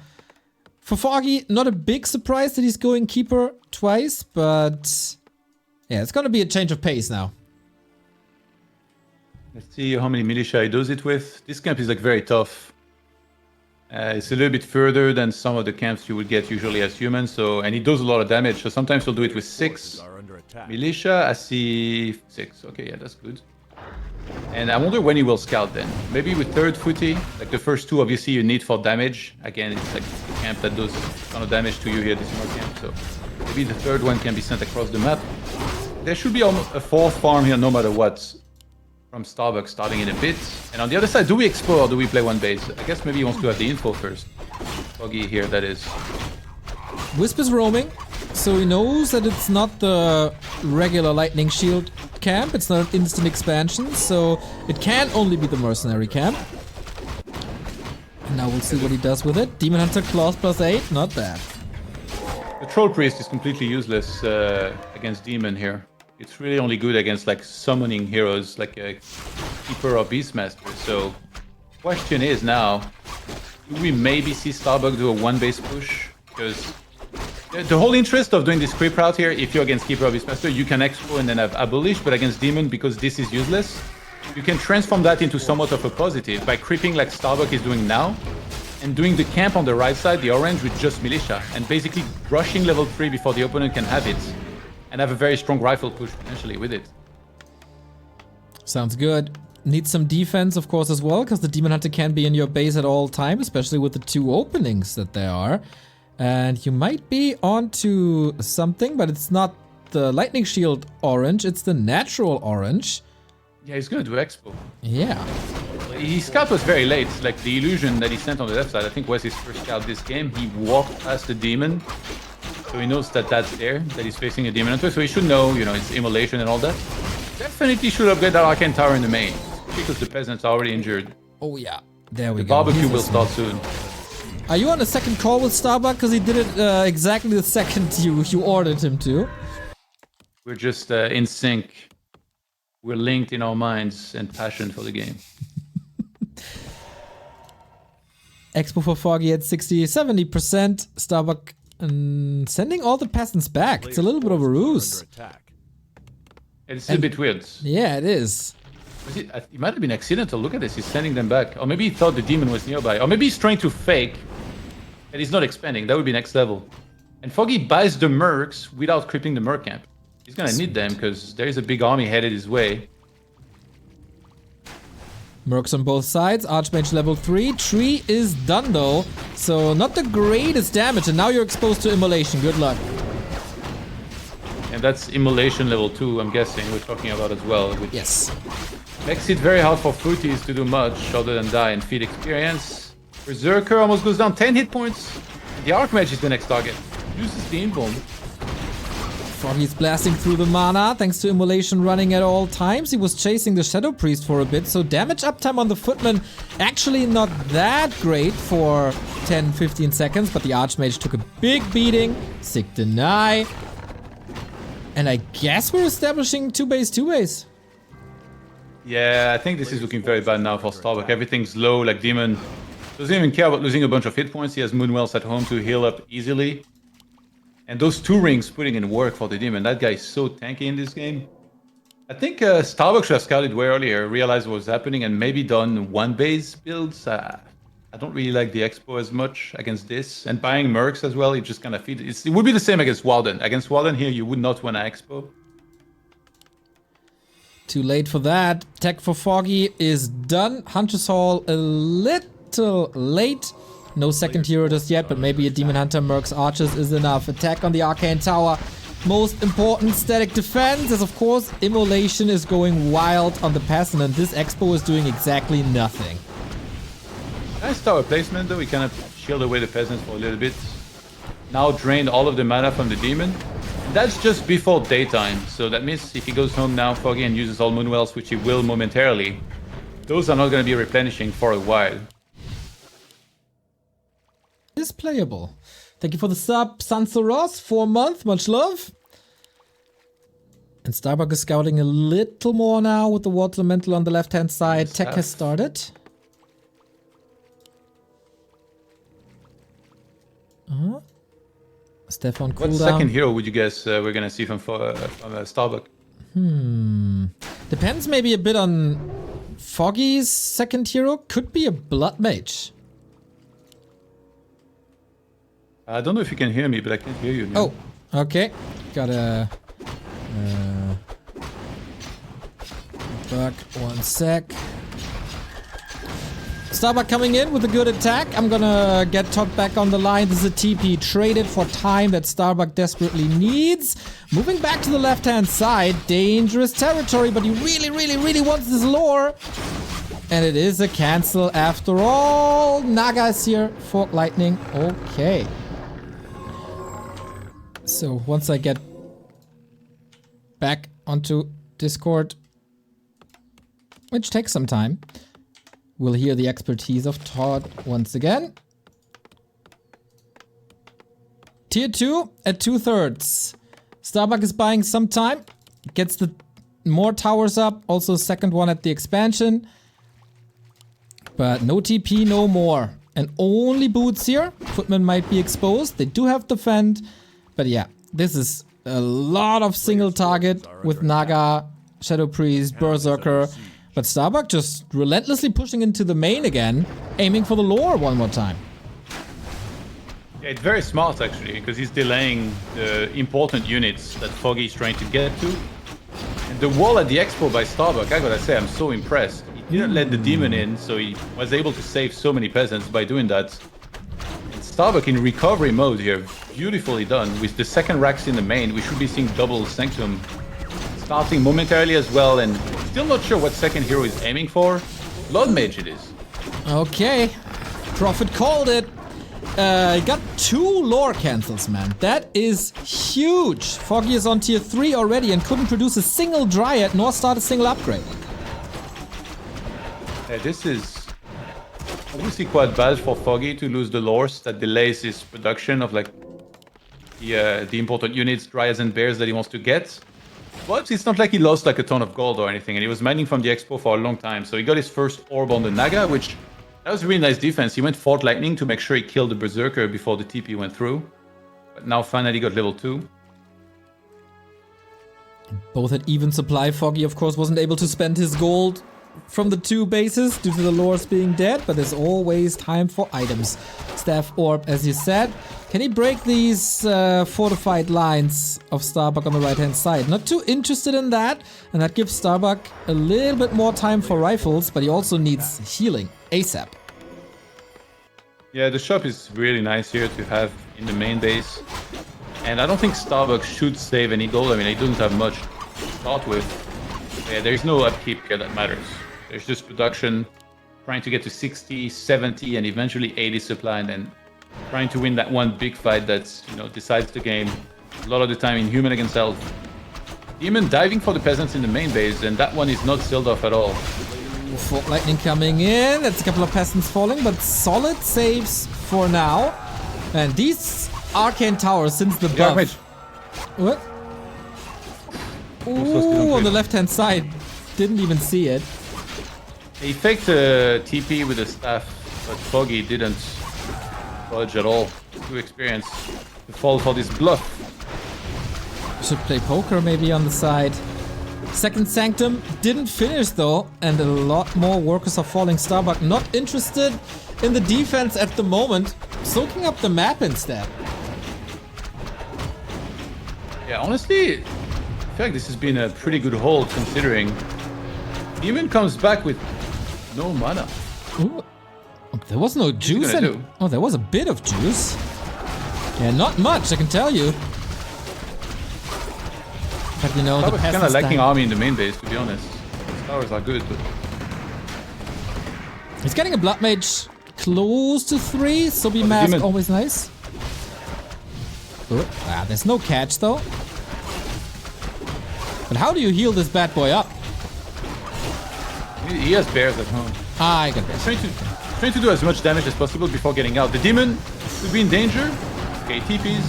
For Foggy, not a big surprise that he's going Keeper twice, but yeah, it's gonna be a change of pace now. Let's see how many militia he does it with. This camp is like very tough. It's a little bit further than some of the camps you would get usually as humans, and he does a lot of damage. So sometimes he'll do it with 6 militia. I see 6. Okay, yeah, that's good. And I wonder when he will scout then. Maybe with third footy, like the first 2, obviously you need for damage. Again, it's like the camp that does a ton of damage to you here, this small camp. So maybe the third one can be sent across the map. There should be a 4th farm here, no matter what. From Starbuck starting in a bit. And on the other side, do we explore or do we play one base? I guess maybe he wants to have the info first. Foggy here, that is. Wisp is roaming, so he knows that it's not the regular Lightning Shield camp. It's not an instant expansion, so it can only be the Mercenary camp. And now we'll see what he does with it. Demon Hunter Claws +8, not bad. The Troll Priest is completely useless against Demon here. It's really only good against like summoning heroes like a Keeper or Beastmaster. So question is now, do we maybe see Starbuck do a 1 base push? Because The whole interest of doing this creep route here, if you're against Keeper of Beastmaster, you can Expo and then have Abolish, but against Demon, because this is useless, you can transform that into somewhat of a positive by creeping like Starbuck is doing now, and doing the camp on the right side, the orange, with just Militia, and basically rushing level 3 before the opponent can have it, and have a very strong rifle push potentially with it. Sounds good. Need some defense, of course, as well, because the Demon Hunter can be in your base at all times, especially with the 2 openings that there are. And you might be onto something, but it's not the Lightning Shield orange, it's the natural orange. Yeah, he's gonna do Expo. Yeah. His scout was very late, like the illusion that he sent on the left side, I think was his first scout this game. He walked past the demon, so he knows that that's there, that he's facing a demon hunter, so he should know, you know, it's immolation and all that. Definitely should upgrade that Arcane Tower in the main, because the peasants are already injured. Oh yeah, there we The go. barbecue will start soon. Are you on a second call with Starbuck? Because he did it exactly the second you ordered him to. We're just in sync. We're linked in our minds and passion for the game. Expo for Foggy at 60-70%. Starbuck sending all the peasants back. It's a little bit of a ruse. It's a bit weird. Yeah, it is. It might have been accidental. Look at this. He's sending them back. Or maybe he thought the demon was nearby. Or maybe he's trying to fake that he's not expanding. That would be next level. And Foggy buys the mercs without creeping the merc camp. He's gonna need them because there is a big army headed his way. Mercs on both sides. Archmage level 3. Tree is done though. So not the greatest damage. And now you're exposed to immolation. Good luck. And that's immolation level 2, I'm guessing, we're talking about as well. Which Yes. makes it very hard for Fruities to do much other than die and feed experience. Berserker almost goes down 10 hit points. The Archmage is the next target. Uses the Invuln. Foggy's blasting through the mana thanks to immolation running at all times. He was chasing the Shadow Priest for a bit, so damage uptime on the Footman actually not that great for 10-15 seconds, but the Archmage took a big beating. Sick deny. And I guess we're establishing 2-base. Yeah, I think this is looking very bad now for Starbuck. Everything's low, like Demon doesn't even care about losing a bunch of hit points. He has Moonwells at home to heal up easily. And those 2 rings putting in work for the Demon. That guy is so tanky in this game. I think Starbuck should have scouted way earlier, realized what was happening, and maybe done 1-base builds. I don't really like the Expo as much against this. And buying Mercs as well, it just kind of feeds it. It would be the same against Walden. Against Walden here, you would not want an Expo. Too late for that. Tech for Foggy is done. Hunter's Hall a little late. No second hero just yet, but maybe a Demon Hunter, Mercs, Archers is enough. Attack on the Arcane Tower. Most important static defense is, of course, immolation is going wild on the Peasant, and this Expo is doing exactly nothing. Nice tower placement though, we kind of shield away the peasants for a little bit. Now drained all of the mana from the demon. That's just before daytime, so that means if he goes home now, Foggy, and uses all Moonwells, which he will momentarily, those are not going to be replenishing for a while. It is playable. Thank you for the sub, Sansoros, 4 months, much love. And Starbuck is scouting a little more now with the Water Elemental on the left-hand side. Tech has started. Stefan cooldown. What second hero would you guess we're gonna see from Starbuck? Depends maybe a bit on Foggy's second hero. Could be a Blood Mage. I don't know if you can hear me, but I can't hear you now. Oh, okay. Gotta back 1 sec. Starbuck coming in with a good attack. I'm gonna get Todd back on the line. This is a TP traded for time that Starbuck desperately needs. Moving back to the left-hand side. Dangerous territory, but he really wants this lore. And it is a cancel after all. Naga is here for lightning. Okay. So once I get back onto Discord, which takes some time, we'll hear the expertise of Todd once again. Tier 2 at 2/3. Starbuck is buying some time. Gets the more towers up. Also second one at the expansion. But no TP, no more. And only boots here. Footmen might be exposed. They do have defend. But yeah, this is a lot of single target with Naga, Shadow Priest, Berserker. But Starbuck just relentlessly pushing into the main again, aiming for the lore one more time. Yeah, it's very smart actually, because he's delaying the important units that Foggy is trying to get to. And the wall at the expo by Starbuck, I gotta say, I'm so impressed. He didn't let the demon in, so he was able to save so many peasants by doing that. And Starbuck in recovery mode here, beautifully done. With the second racks in the main, we should be seeing double Sanctum starting momentarily as well, and still not sure what second hero is aiming for. Blood Mage it is. Okay, Prophet called it. Got 2 lore cancels, man. That is huge. Foggy is on tier 3 already and couldn't produce a single Dryad nor start a single upgrade. Yeah, this is obviously quite bad for Foggy to lose the lores. That delays his production of like the important units, Dryads and Bears that he wants to get. But it's not like he lost like a ton of gold or anything, and he was mining from the expo for a long time. So he got his first orb on the Naga, which that was a really nice defense. He went Fort Lightning to make sure he killed the Berserker before the TP went through. But now finally got level 2. Both at even supply. Foggy, of course, wasn't able to spend his gold from the 2 bases due to the lores being dead, but there's always time for items. Staff Orb, as you said. Can he break these fortified lines of Starbuck on the right-hand side? Not too interested in that, and that gives Starbuck a little bit more time for rifles, but he also needs healing ASAP. Yeah, the shop is really nice here to have in the main base. And I don't think Starbuck should save any gold. I mean, he doesn't have much to start with. Yeah, there's no upkeep here that matters. There's just production, trying to get to 60, 70, and eventually 80 supply, and then trying to win that one big fight that's, you know, decides the game. A lot of the time in human against elf. Demon diving for the peasants in the main base, and that one is not sealed off at all. Fort Lightning coming in. That's a couple of peasants falling, but solid saves for now. And these arcane towers, since the buff... What? Ooh, on the left-hand side. Didn't even see it. He faked a TP with a staff, but Foggy didn't dodge at all. Too experienced to fall for this bluff. Should play poker maybe on the side. Second Sanctum didn't finish though, and a lot more workers are falling. Starbuck not interested in the defense at the moment, soaking up the map instead. Yeah, honestly, I feel like this has been a pretty good hold considering Demon comes back with no mana. Ooh. There was no juice. Oh, there was a bit of juice. Yeah, not much, I can tell you. But you know, the kind of lacking army in the main base, to be honest. Towers are good, but he's getting a Blood Mage close to 3. Sobi Mask, always nice. Ah, there's no catch though. But how do you heal this bad boy up? He has bears at home. Ah, I got bears. Trying to do as much damage as possible before getting out. The demon could be in danger. Okay, TPs.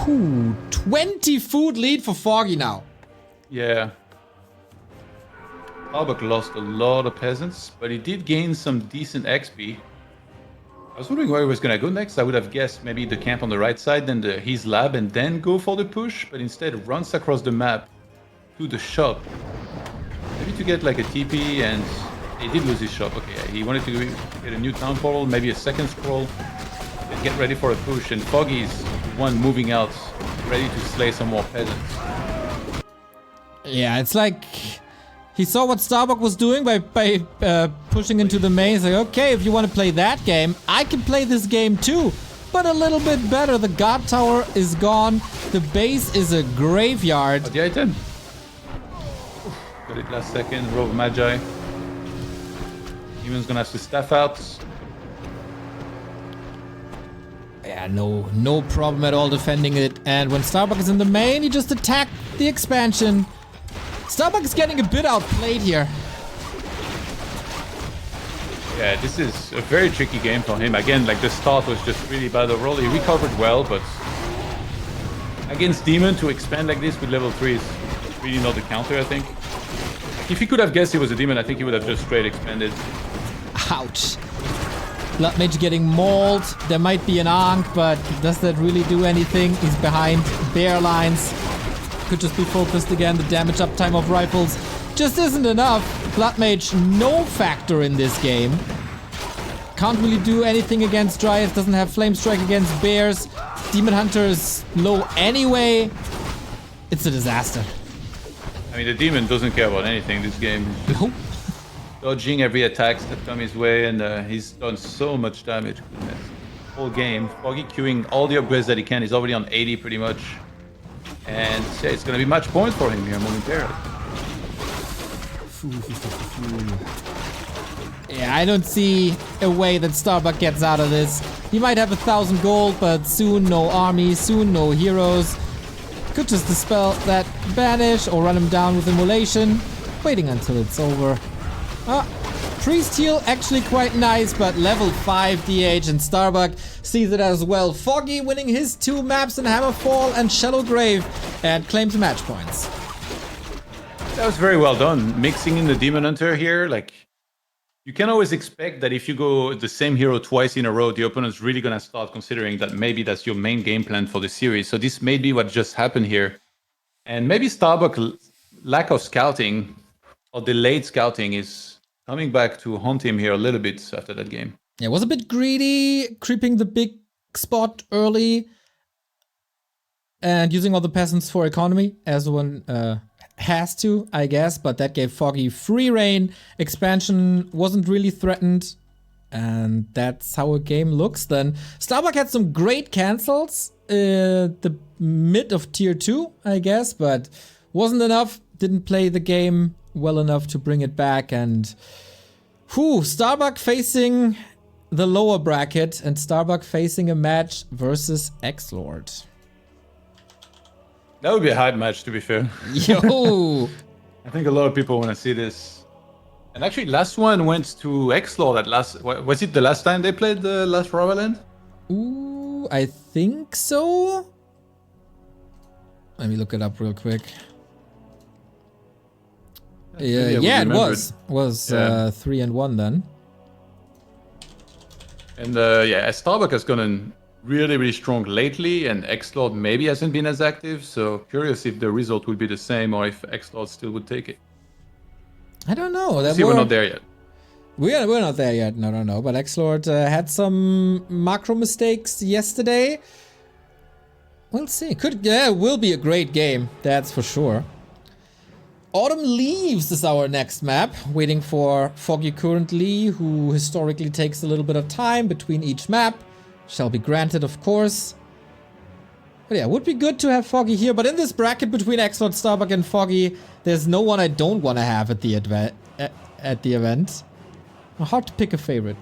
Ooh, 20 food lead for Foggy now. Yeah. Starbuck lost a lot of peasants, but he did gain some decent XP. I was wondering where he was gonna go next. I would have guessed maybe the camp on the right side, then his lab, and then go for the push, but instead runs across the map to the shop. Maybe to get like a TP, and he did lose his shop. Okay, he wanted to get a new town portal, maybe a second scroll, and get ready for a push. And Foggy's the one moving out, ready to slay some more peasants. Yeah, it's like he saw what Starbuck was doing by pushing into the main. He's like, okay, if you want to play that game, I can play this game too, but a little bit better. The guard tower is gone. The base is a graveyard. Oh, the item. Got it last second. Rogue Magi. Demon's gonna have to staff out. Yeah, no problem at all defending it. And when Starbuck is in the main, he just attacked the expansion. Starbuck is getting a bit outplayed here. Yeah, this is a very tricky game for him. Again, like the start was just really bad overall. He recovered well, but against Demon to expand like this with level 3 is really not the counter, I think. If he could have guessed he was a Demon, I think he would have just straight expanded. Ouch. Blood Mage getting mauled. There might be an Ankh, but does that really do anything? He's behind bear lines. Could just be focused again. The damage uptime of rifles just isn't enough. Blood Mage, no factor in this game. Can't really do anything against Dryads. Doesn't have Flame Strike against bears. Demon Hunter's low anyway. It's a disaster. I mean, the demon doesn't care about anything this game. He's just dodging every attack that come his way, and he's done so much damage. Goodness. Whole game. Foggy queuing all the upgrades that he can. He's already on 80 pretty much. And yeah, it's going to be match point for him here momentarily. Yeah, I don't see a way that Starbuck gets out of this. He might have 1,000 gold, but soon no army, soon no heroes. Could just dispel that banish or run him down with immolation. Waiting until it's over. Priest heal actually quite nice, but level 5 DH and Starbuck sees it as well. Foggy winning his 2 maps in Hammerfall and Shallow Grave and claims match points. That was very well done. Mixing in the Demon Hunter here, like, you can always expect that if you go the same hero twice in a row, the opponent's really going to start considering that maybe that's your main game plan for the series. So this may be what just happened here. And maybe Starbuck's lack of scouting or delayed scouting is coming back to haunt him here a little bit after that game. Yeah, was a bit greedy, creeping the big spot early and using all the peasants for economy as one has to, I guess, but that gave Foggy free reign. Expansion wasn't really threatened, and that's how a game looks then. Starbuck had some great cancels, the mid of tier 2, I guess, but wasn't enough. Didn't play the game well enough to bring it back, and Starbuck facing the lower bracket, and Starbuck facing a match versus X-Lord. That would be a hard match, to be fair. Yo! I think a lot of people want to see this. And actually, last one went to X-Lord at last. Was it the last time they played the last Rubberland? Ooh, I think so. Let me look it up real quick. Yeah, it was. It was 3-1 then. And Starbuck has gone really, really strong lately, and X-Lord maybe hasn't been as active, so curious if the result will be the same or if X-Lord still would take it. I don't know. We're not there yet. We're not there yet, no. But X-Lord had some macro mistakes yesterday. We'll see. It will be a great game, that's for sure. Autumn Leaves is our next map, waiting for Foggy currently, who historically takes a little bit of time between each map. Shall be granted, of course. But yeah, would be good to have Foggy here. But in this bracket between X-Lord, Starbuck, and Foggy, there's no one I don't want to have at the event. Hard to pick a favorite.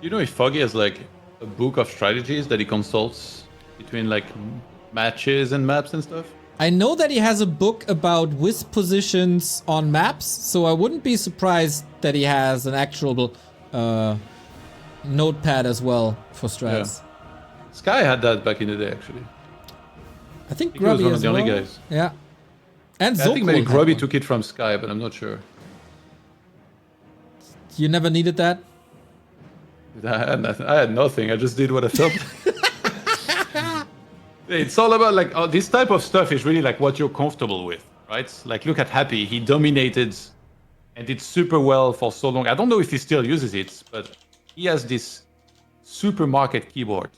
You know if Foggy has like a book of strategies that he consults between like matches and maps and stuff? I know that he has a book about wisp positions on maps, so I wouldn't be surprised that he has an actual notepad as well for strats. Yeah. Sky had that back in the day, actually. I think Grubby was one as of the well. only guys. Yeah. And I think maybe Grubby took it from Sky, but I'm not sure. You never needed that? I had nothing. I just did what I felt. It's all about like this type of stuff is really like what you're comfortable with, right? Like look at Happy. He dominated and did super well for so long. I don't know if he still uses it, but he has this supermarket keyboard.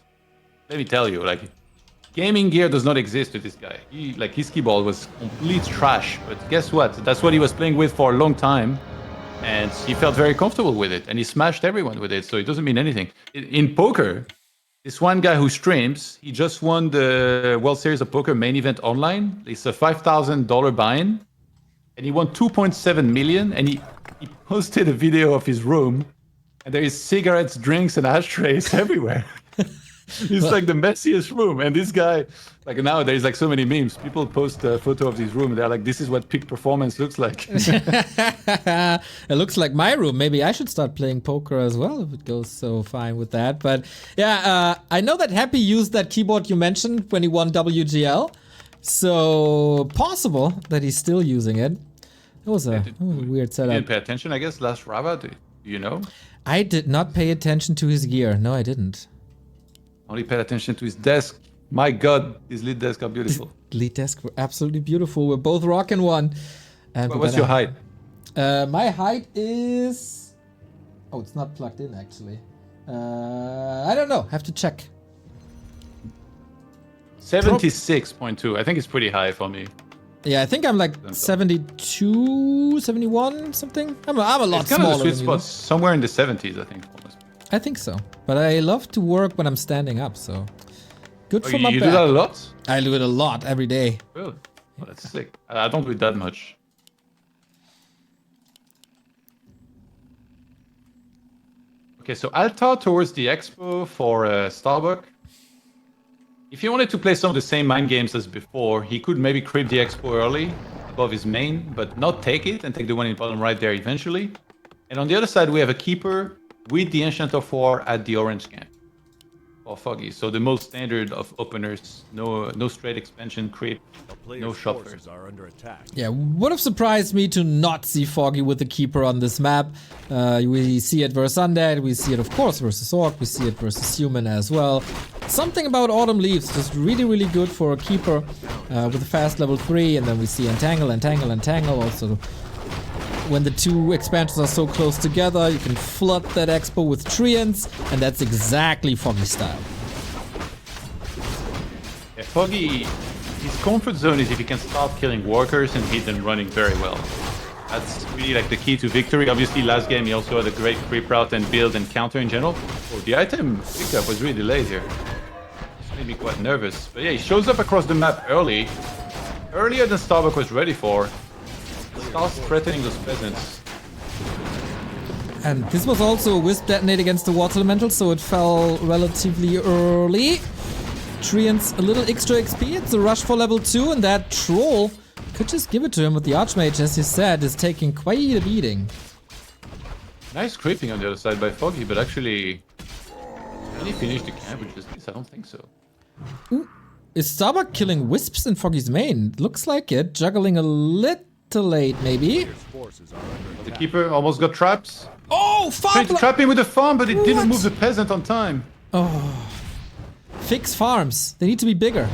Let me tell you, like gaming gear does not exist with this guy. His keyboard was complete trash, but guess what? That's what he was playing with for a long time. And he felt very comfortable with it, and he smashed everyone with it, so it doesn't mean anything. In poker, this one guy who streams, he just won the World Series of Poker main event online. It's a $5,000 buy-in, and he won 2.7 million, and he posted a video of his room, and there is cigarettes, drinks, and ashtrays everywhere. It's like the messiest room, and this guy, like nowadays, like so many memes, people post a photo of this room, and they're like, this is what peak performance looks like. It looks like my room. Maybe I should start playing poker as well if it goes so fine with that. But yeah, I know that Happy used that keyboard you mentioned when he won WGL, so possible that he's still using it. It was a weird setup. He didn't pay attention, I guess, last Rabat. Do you know? I did not pay attention to his gear. No, I didn't. Only paid attention to his desk. My God, his lead desks are beautiful. Lead desk were absolutely beautiful. We're both rocking one. And What's your height? My height is... Oh, it's not plugged in, actually. I don't know. Have to check. 76.2. I think it's pretty high for me. Yeah, I think I'm like 72, 71, something. I'm a lot smaller. It's kind of the sweet spot, somewhere in the 70s, I think. Almost. I think so. But I love to work when I'm standing up, so good for my back. You do that a lot? I do it a lot every day. Really? Well, that's sick. I don't do it that much. Okay, so Altar towards the expo for Starbuck. If he wanted to play some of the same mind games as before, he could maybe creep the expo early above his main, but not take it and take the one in bottom right there eventually. And on the other side, we have a keeper with the Ancient of War at the orange camp. Or Foggy, so the most standard of openers, no straight expansion creep, no shoppers. Yeah, would have surprised me to not see Foggy with the keeper on this map. We see it versus Undead, we see it of course versus Orc, we see it versus Human as well. Something about Autumn Leaves, just really good for a keeper with a fast level 3, and then we see Entangle also. When the two expansions are so close together, you can flood that expo with treants, and that's exactly Foggy style. Yeah, Foggy, his comfort zone is if he can start killing workers and hit them running very well. That's really like the key to victory. Obviously, last game he also had a great creep route and build and counter in general. Oh, the item pickup was really delayed here. This made me quite nervous. But yeah, he shows up across the map early. Earlier than Starbuck was ready for. Starts threatening those peasants. And this was also a Wisp detonate against the Water Elemental, so it fell relatively early. Treants a little extra XP, it's a rush for level 2, and that troll could just give it to him with the Archmage, as you said, is taking quite a beating. Nice creeping on the other side by Foggy, but actually... Can he finish the camp with just this? I don't think so. Ooh. Is Starbuck killing Wisps in Foggy's main? Looks like it, juggling a little late, maybe. The keeper almost got trapped. Oh, Trying to trap him with the farm, but it didn't move the peasant on time. Oh. Fix farms. They need to be bigger.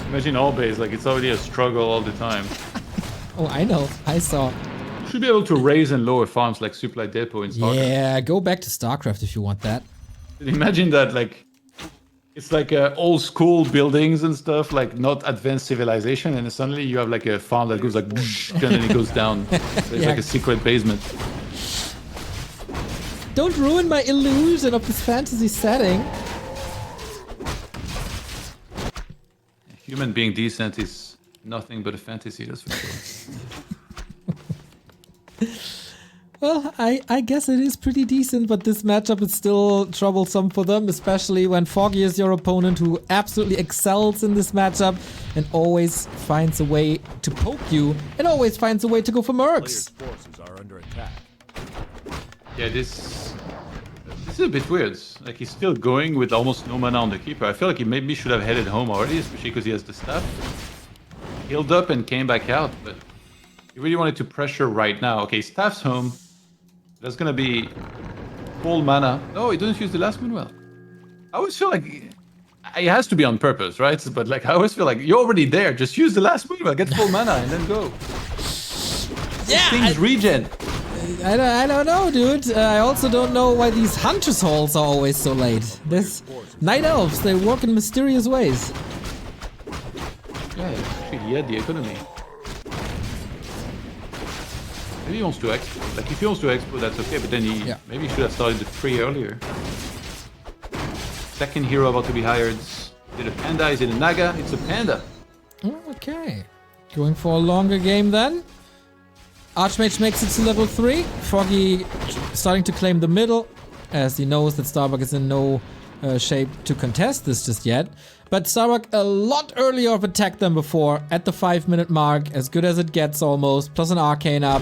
Imagine all base, like it's already a struggle all the time. Oh, I know. I saw. You should be able to raise and lower farms like Supply Depot in StarCraft. Yeah, go back to StarCraft if you want that. Imagine that, like, it's like old school buildings and stuff, like not advanced civilization, and then suddenly you have like a farm that goes like, and then it goes down. There's like a secret basement. Don't ruin my illusion of this fantasy setting. Human being decent is nothing but a fantasy, that's for sure. Well, I guess it is pretty decent, but this matchup is still troublesome for them, especially when Foggy is your opponent who absolutely excels in this matchup and always finds a way to poke you and always finds a way to go for mercs. Yeah, this is a bit weird. Like, he's still going with almost no mana on the keeper. I feel like he maybe should have headed home already, especially because he has the staff. Healed up and came back out, but he really wanted to pressure right now. Okay, staff's home. That's gonna be full mana. No, he doesn't use the last Moonwell. I always feel like it has to be on purpose, right? But like, I always feel like you're already there. Just use the last Moonwell, get full mana, and then go. Yeah, things regen. I don't know, dude. I also don't know why these Hunter's Halls are always so late. There's Night Elves, they work in mysterious ways. Yeah, actually, he had the economy. Maybe he wants to expo. Like, if he wants to expo, that's okay, but then maybe he should have started the tree earlier. Second hero about to be hired. Is it a panda? Is it a naga? It's a panda. Okay. Going for a longer game then. Archmage makes it to level 3. Foggy starting to claim the middle, as he knows that Starbuck is in no shape to contest this just yet. But Starbuck a lot earlier of attack than before, at the 5-minute mark, as good as it gets almost, plus an arcane up.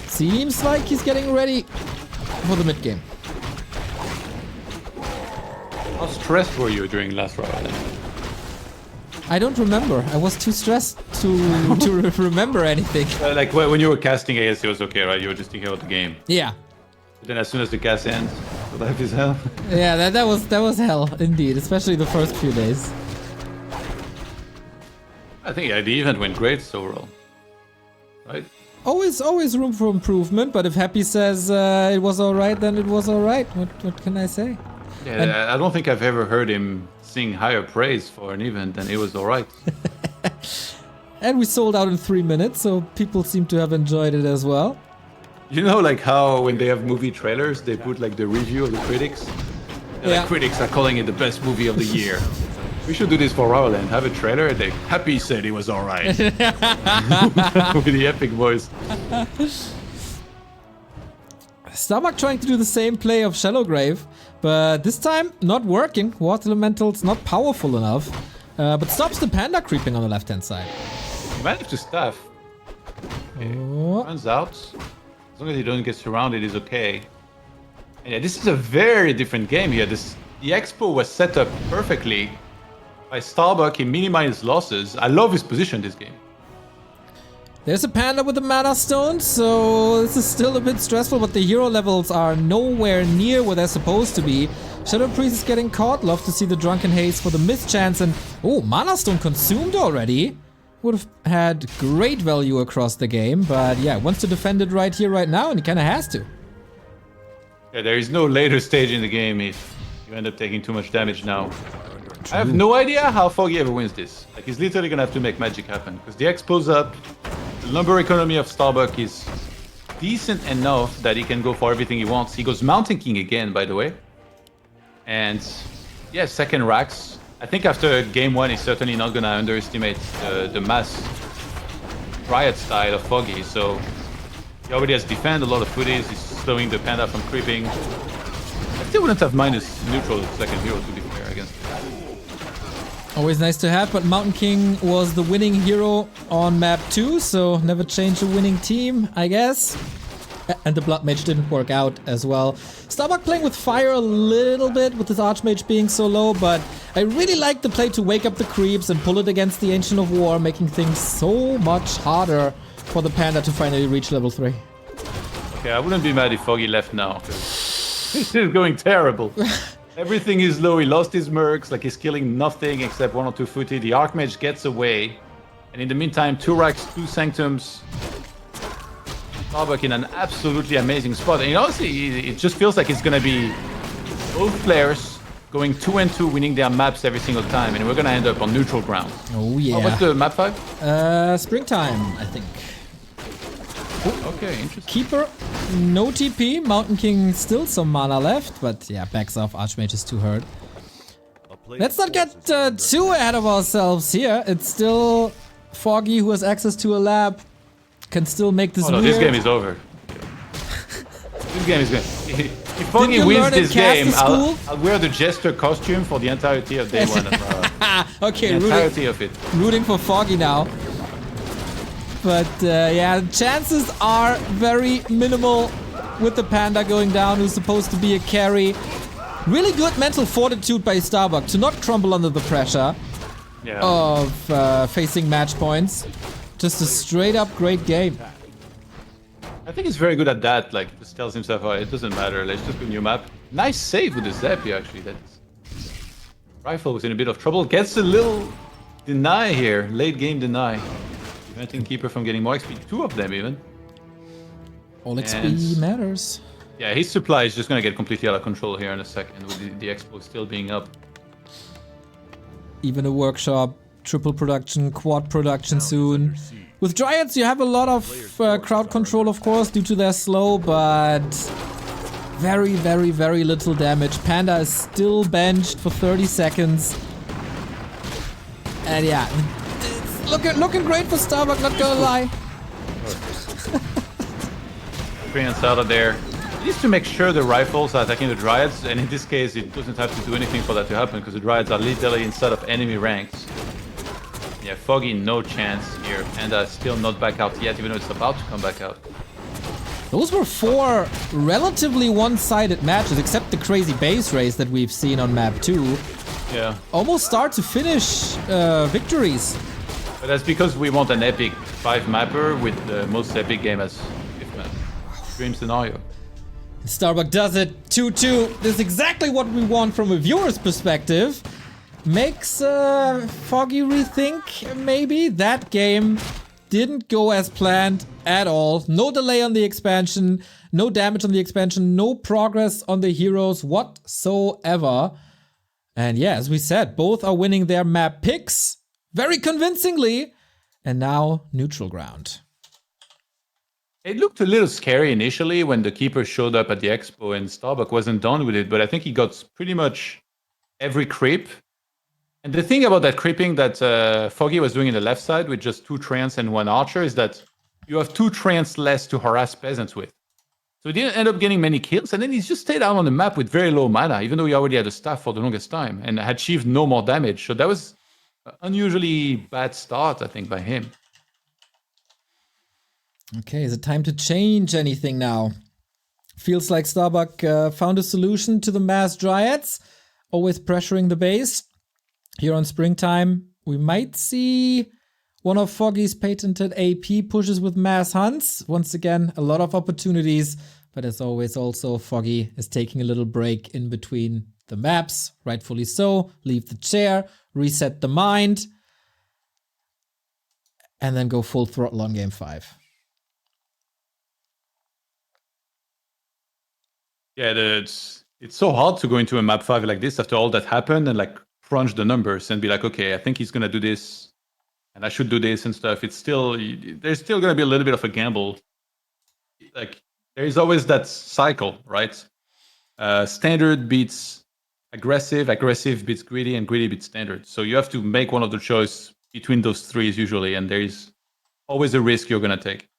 Seems like he's getting ready for the mid game. How stressed were you during last round? I don't remember. I was too stressed to remember anything. Like when you were casting, I guess it was okay, right? You were just thinking about the game. Yeah. But then as soon as the cast ends, life is hell. Yeah, that was hell indeed, especially the first few days. I think the event went great overall, right? Always room for improvement, but if Happy says it was alright, then it was alright. What can I say? Yeah, I don't think I've ever heard him sing higher praise for an event than it was alright. And we sold out in 3 minutes, so people seem to have enjoyed it as well. You know, like how when they have movie trailers, they put like the review of the critics? And Yeah. the critics are calling it the best movie of the year. We should do this for Roland. Have a trailer and they Happy said it was alright. With the epic voice. Starbuck trying to do the same play of Shallow Grave, but this time not working. Water Elemental's not powerful enough, but stops the Panda creeping on the left-hand side. He managed to staff. Okay. Oh. Runs out. As long as he doesn't get surrounded, he's okay. And yeah, this is a very different game here. The Expo was set up perfectly by Starbuck. He minimized losses. I love his position this game. There's a Panda with the Mana Stone, so this is still a bit stressful, but the hero levels are nowhere near where they're supposed to be. Shadow Priest is getting caught. Love to see the Drunken Haze for the mischance, and oh, Mana Stone consumed already. Would have had great value across the game, but yeah, wants to defend it right here, right now, and he kind of has to. Yeah, there is no later stage in the game if you end up taking too much damage now. I have no idea how Foggy ever wins this. Like, he's literally gonna have to make magic happen, because the Expo's up. The lumber economy of Starbuck is decent enough that he can go for everything he wants. He goes Mountain King again, by the way. And yeah, second racks. I think after game one, he's certainly not gonna underestimate the mass Riot style of Foggy. So he already has defend, a lot of footies. He's slowing the Panda from creeping. I still wouldn't have minus neutral second hero, to be fair, against him. Always nice to have, but Mountain King was the winning hero on map 2, so never change a winning team, I guess. And the Blood Mage didn't work out as well. Starbuck playing with fire a little bit with his Archmage being so low, but I really like the play to wake up the creeps and pull it against the Ancient of War, making things so much harder for the Panda to finally reach level 3. Okay, I wouldn't be mad if Foggy left now, because this is going terrible. Everything is low. He lost his mercs, like he's killing nothing except 1 or 2 footy. The Archmage gets away. And in the meantime, 2 racks, 2 sanctums. Starbuck in an absolutely amazing spot. And honestly, it just feels like it's going to be both players going 2 and 2, winning their maps every single time. And we're going to end up on neutral ground. Oh, yeah. Oh, what's the map 5? Springtime, I think. Okay, interesting. Keeper, no TP. Mountain King still some mana left, but yeah, backs off. Archmage is too hurt. Let's not get too ahead of ourselves here. It's still Foggy who has access to a lab. Can still make this no, weird. this game is over. This game is good. If Foggy wins this game, I'll wear the Jester costume for the entirety of day one. Okay, the entirety of it. Rooting for Foggy now. But yeah, chances are very minimal with the Panda going down, who's supposed to be a carry. Really good mental fortitude by Starbuck to not crumble under the pressure of facing match points. Just a straight up great game. I think he's very good at that. Like, just tells himself, oh, it doesn't matter, let's just do a new map. Nice save with the Zeppy, actually. That's... Rifle was in a bit of trouble. Gets a little deny here, late game deny. Preventing Keeper from getting more XP, 2 of them even. All XP matters. Yeah, his supply is just gonna get completely out of control here in a second with the Expo still being up. Even a workshop, triple production, quad production soon. With Dryads you have a lot of crowd control, of course, due to their slow, but very, very, very little damage. Panda is still benched for 30 seconds. And yeah, it's looking great for Starbuck, not gonna lie. Experience out of there. He needs to make sure the rifles are attacking the Dryads, and in this case it doesn't have to do anything for that to happen, because the Dryads are literally inside of enemy ranks. Yeah, Foggy no chance here, and still not back out yet, even though it's about to come back out. Those were 4 relatively one-sided matches, except the crazy base race that we've seen on map 2. Yeah. almost start to finish victories. But that's because we want an epic 5 mapper with the most epic game as dream scenario. Starbuck does it. 2-2. This is exactly what we want from a viewer's perspective. Makes Foggy rethink, maybe. That game didn't go as planned at all. No delay on the expansion. No damage on the expansion. No progress on the heroes whatsoever. And yeah, as we said, both are winning their map picks very convincingly. And now neutral ground. It looked a little scary initially when the keeper showed up at the expo and Starbuck wasn't done with it, but I think he got pretty much every creep. And the thing about that creeping that Foggy was doing in the left side with just 2 treants and 1 archer is that you have 2 treants less to harass peasants with. So he didn't end up getting many kills, and then he's just stayed out on the map with very low mana, even though he already had a staff for the longest time and had achieved no more damage. So that was an unusually bad start, I think, by him. Okay, is it time to change anything now? Feels like Starbuck found a solution to the mass dryads, always pressuring the base. Here on Springtime, we might see one of Foggy's patented AP pushes with mass hunts. Once again, a lot of opportunities, but as always also Foggy is taking a little break in between the maps, rightfully so. Leave the chair, reset the mind, and then go full throttle on game 5. Yeah, it's so hard to go into a map 5 like this after all that happened and like crunch the numbers and be like, okay, I think he's gonna do this and I should do this and stuff. It's still, there's still gonna be a little bit of a gamble. Like there's always that cycle, right? Standard beats aggressive, aggressive beats greedy, and greedy beats standard. So you have to make one of the choice between those 3 usually, and there is always a risk you're gonna take.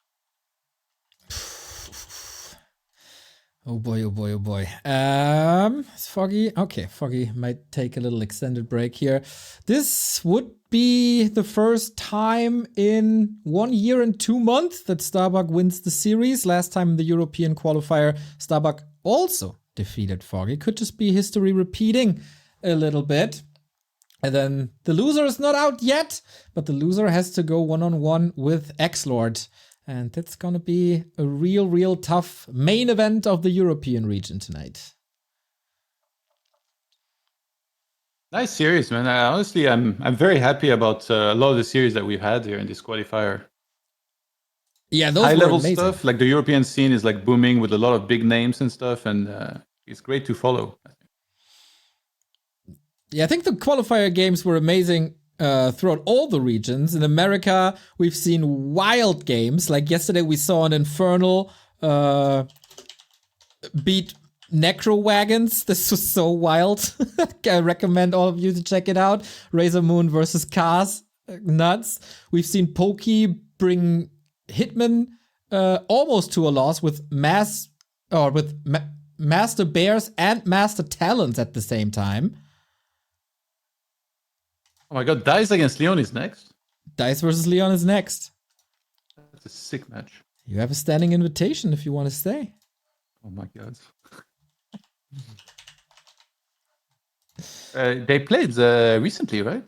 Oh boy, oh boy, oh boy. Is Foggy? Okay, Foggy might take a little extended break here. This would be the first time in 1 year and 2 months that Starbuck wins the series. Last time in the European qualifier, Starbuck also defeated Foggy. Could just be history repeating a little bit. And then the loser is not out yet, but the loser has to go one-on-one with X-Lord. And that's gonna be a real tough main event of the European region tonight. Nice series, man. Honestly, I'm very happy about a lot of the series that we've had here in this qualifier. Yeah, those high were level amazing stuff. Like the European scene is like booming with a lot of big names and stuff, and it's great to follow. Yeah, I think the qualifier games were amazing throughout all the regions. In America, we've seen wild games. Like yesterday, we saw an Infernal beat Necro Wagons. This was so wild. I recommend all of you to check it out. Razor Moon versus Cars. Nuts. We've seen Pokey bring Hitman almost to a loss with Master Bears and Master Talons at the same time. Oh my god, Dice against Leon is next? Dice versus Leon is next. That's a sick match. You have a standing invitation if you want to stay. Oh my god. They played recently, right?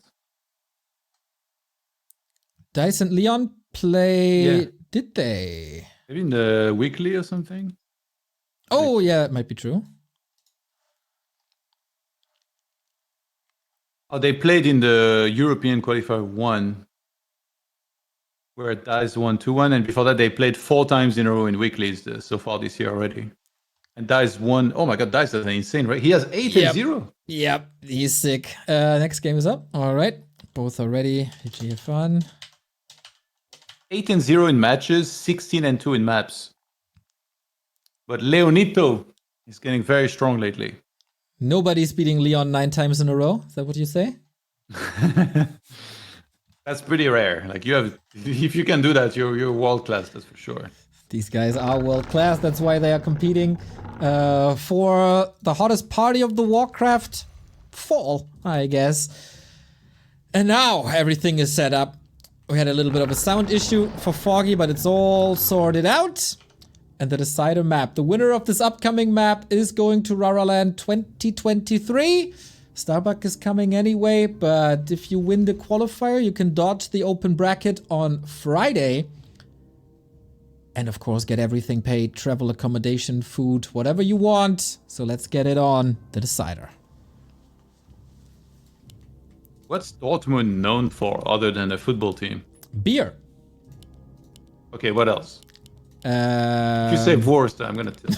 Dice and Leon play... Yeah. Did they? Maybe in the weekly or something? Oh, yeah, it might be true. Oh, they played in the European Qualifier 1, where Dice won 2-1, and before that they played 4 times in a row in weeklies so far this year already. And Dice won. Oh my god, Dice is insane, right? He has 8-0. Yep, he's sick. Next game is up. All right, both are ready. GG fun. 8-0 in matches, 16-2 in maps. But Leonito is getting very strong lately. Nobody's beating Leon 9 times in a row. Is that what you say? That's pretty rare. Like you have, if you can do that, you're world class. That's for sure. These guys are world class. That's why they are competing for the hottest party of the Warcraft fall, I guess. And now everything is set up. We had a little bit of a sound issue for Foggy, but it's all sorted out. And the decider map. The winner of this upcoming map is going to Raraland 2023. Starbuck is coming anyway, but if you win the qualifier, you can dodge the open bracket on Friday. And of course, get everything paid, travel, accommodation, food, whatever you want. So let's get it on the decider. What's Dortmund known for other than a football team? Beer. Okay, what else? If you say Wurst, I'm gonna tell.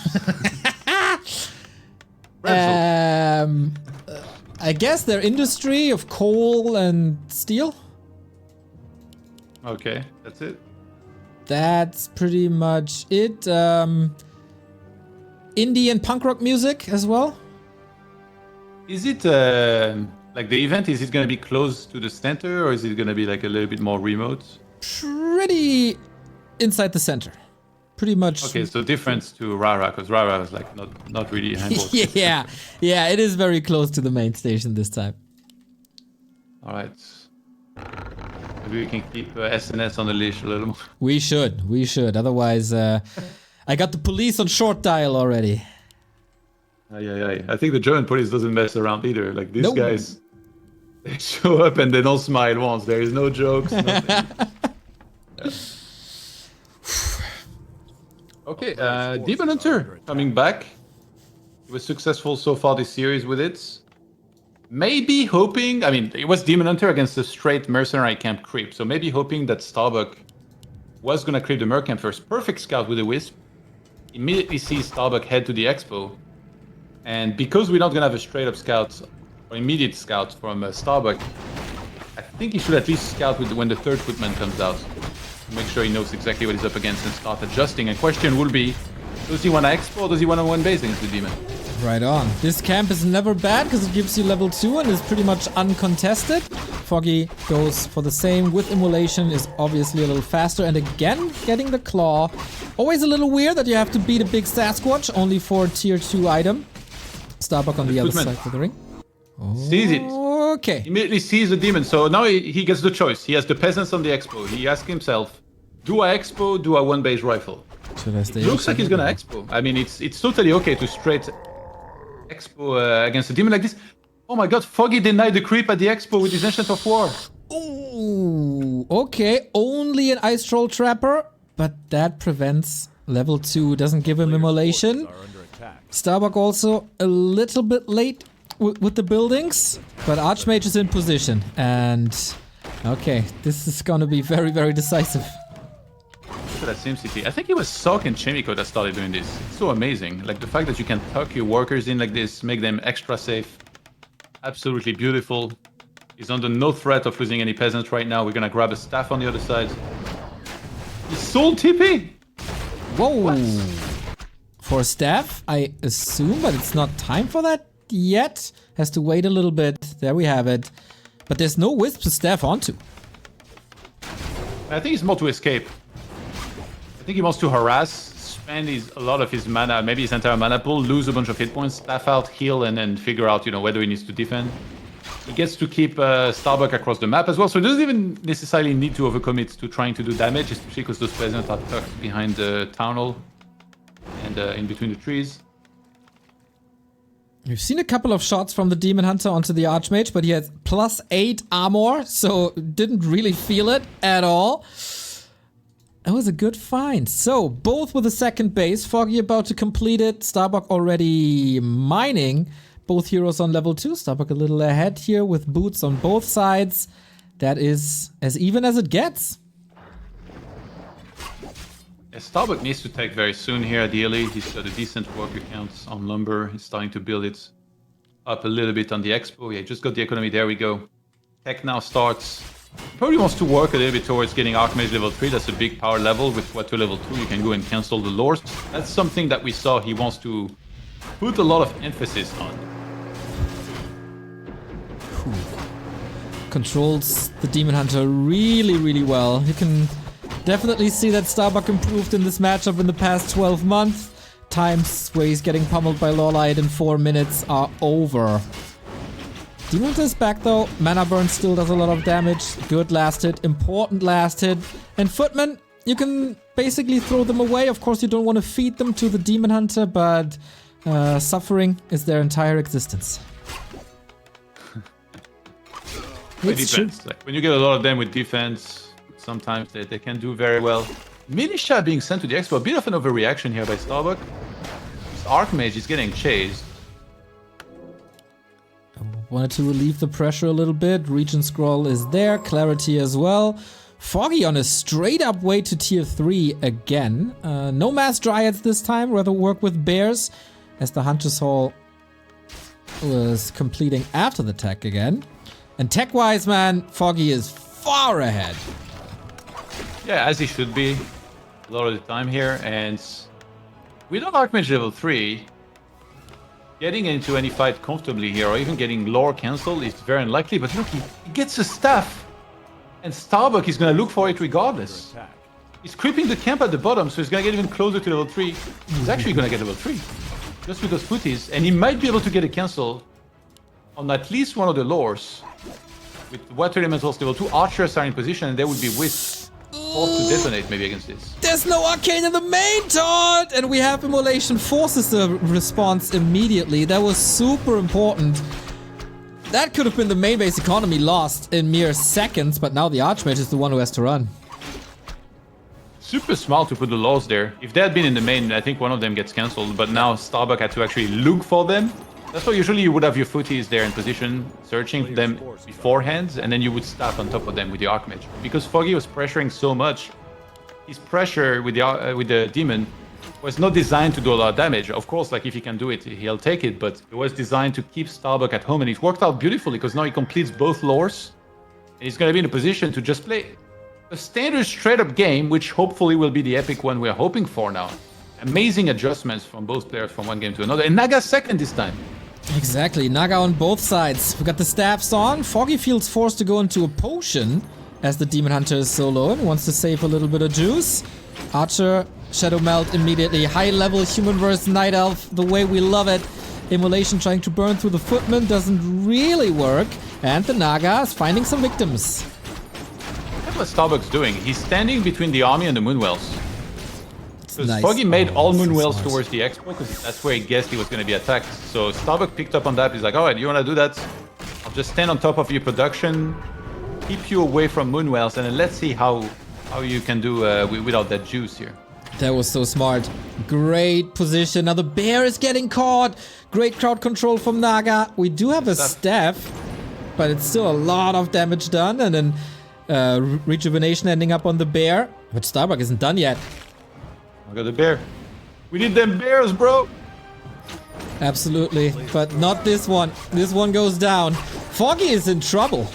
I guess their industry of coal and steel. Okay, that's it. That's pretty much it. Indie and punk rock music as well. Is it like the event? Is it gonna be close to the center, or is it gonna be like a little bit more remote? Pretty inside the center. Pretty much. Okay, so difference to Rara, because Rara was like not really handball. Yeah, it is very close to the main station this time. All right. Maybe we can keep SNS on the leash a little more. We should. Otherwise, I got the police on short dial already. I think the German police doesn't mess around either. Like these guys, they show up and they don't smile once. There is no jokes, nothing. Okay, Demon Hunter coming back. He was successful so far this series with it. Maybe hoping, I mean, it was Demon Hunter against a straight mercenary camp creep. So maybe hoping that Starbuck was going to creep the mer camp first. Perfect scout with a wisp. Immediately sees Starbuck head to the expo. And because we're not going to have a straight up scout or immediate scout from Starbuck, I think he should at least scout with when the third footman comes out. Make sure he knows exactly what he's up against and start adjusting. And question will be, does he want to expo or does he want to one base against the demon? Right on. This camp is never bad because it gives you level 2 and is pretty much uncontested. Foggy goes for the same with immolation, is obviously a little faster. And again, getting the claw. Always a little weird that you have to beat a big Sasquatch only for tier 2 item. Starbuck on the other side of the ring. Sees it. Okay. Immediately sees the demon. So now he gets the choice. He has the peasants on the expo. He asks himself, do I expo? Do I one base rifle? Should I stay? It looks like he's gonna expo. I mean, it's totally okay to straight expo against a demon like this. Oh my god, Foggy denied the creep at the expo with his Ancient of War. Ooh, okay. Only an Ice Troll Trapper, but that prevents level 2. Doesn't give him immolation. Starbuck also a little bit late with the buildings, but Archmage is in position. And okay, this is gonna be very, very decisive. Look at that SimCity. I think it was Sok and Chimico that started doing this. It's so amazing. Like the fact that you can tuck your workers in like this, make them extra safe. Absolutely beautiful. He's under no threat of losing any peasants right now. We're gonna grab a staff on the other side. He's soul TP! Whoa! What? For staff, I assume, but it's not time for that yet. Has to wait a little bit. There we have it. But there's no wisp to staff onto. I think it's more to escape. I think he wants to harass, spend a lot of his mana, maybe his entire mana pool, lose a bunch of hit points, staff out, heal, and then figure out, whether he needs to defend. He gets to keep Starbuck across the map as well, so he doesn't even necessarily need to overcommit to trying to do damage, especially because those peasants are tucked behind the town hall and in between the trees. We've seen a couple of shots from the Demon Hunter onto the Archmage, but he has +8 armor, so didn't really feel it at all. That was a good find. So, both with the second base, Foggy about to complete it, Starbuck already mining. Both heroes on level 2, Starbuck a little ahead here with boots on both sides. That is as even as it gets. Yeah, Starbuck needs to take very soon here, ideally. He's got a decent worker count on lumber. He's starting to build it up a little bit on the expo. Yeah, just got the economy. There we go. Tech now starts. Probably wants to work a little bit towards getting Archmage level 3. That's a big power level. With what to level 2, you can go and cancel the lords. That's something that we saw he wants to put a lot of emphasis on. Controls the Demon Hunter really, really well. You can definitely see that Starbuck improved in this matchup in the past 12 months. Times where he's getting pummeled by Lawlight in 4 minutes are over. Demon Hunter is back though. Mana burn still does a lot of damage. Good last hit, important last hit. And Footmen, you can basically throw them away. Of course, you don't want to feed them to the Demon Hunter, but suffering is their entire existence. It depends. Like when you get a lot of them with defense, sometimes they can do very well. Militia being sent to the expo, a bit of an overreaction here by Starbuck. This Archmage is getting chased. Wanted to relieve the pressure a little bit. Region scroll is there, clarity as well. Foggy on a straight up way to tier 3 again. No mass dryads this time, rather work with bears, as the Hunter's Hall was completing after the tech again. And tech-wise, man, Foggy is far ahead. Yeah, as he should be a lot of the time here. And without Archmage level 3, getting into any fight comfortably here or even getting lore cancelled is very unlikely. But look, he gets a staff. And Starbuck is going to look for it regardless. He's creeping the camp at the bottom, so he's going to get even closer to level 3. He's actually going to get level 3. Just with those footies. And he might be able to get a cancel on at least one of the lores. With Water Elementals level 2, archers are in position and they would be forced to detonate maybe against this. There's no arcane in the main taunt! And we have Immolation forces the response immediately. That was super important. That could have been the main base economy lost in mere seconds, but now the Archmage is the one who has to run. Super smart to put the laws there. If they had been in the main, I think one of them gets cancelled, but now Starbuck had to actually look for them. That's why usually you would have your footies there in position, searching them beforehand, and then you would staff on top of them with the Archmage. Because Foggy was pressuring so much, his pressure with the demon was not designed to do a lot of damage. Of course, like if he can do it, he'll take it, but it was designed to keep Starbuck at home, and it worked out beautifully because now he completes both lores, and he's going to be in a position to just play a standard straight-up game, which hopefully will be the epic one we're hoping for now. Amazing adjustments from both players from one game to another, and Naga second this time. Exactly, Naga on both sides. We got the staffs on. Foggy feels forced to go into a potion as the Demon Hunter is so low and wants to save a little bit of juice. Archer, Shadow Melt immediately. High level Human vs. Night Elf, the way we love it. Immolation trying to burn through the footman doesn't really work. And the Naga is finding some victims. Look what Starbuck's doing. He's standing between the army and the Moonwells. Because nice. Foggy made all Moonwells so towards the expo because that's where he guessed he was going to be attacked. So Starbuck picked up on that. He's like, alright, you want to do that? I'll just stand on top of your production, keep you away from Moonwells, and then let's see how you can do without that juice here. That was so smart. Great position. Now the bear is getting caught. Great crowd control from Naga. We do have a staff, but it's still a lot of damage done. And then rejuvenation ending up on the bear. But Starbuck isn't done yet. I got the bear. We need them bears, bro. Absolutely, but not this one. This one goes down. Foggy is in trouble.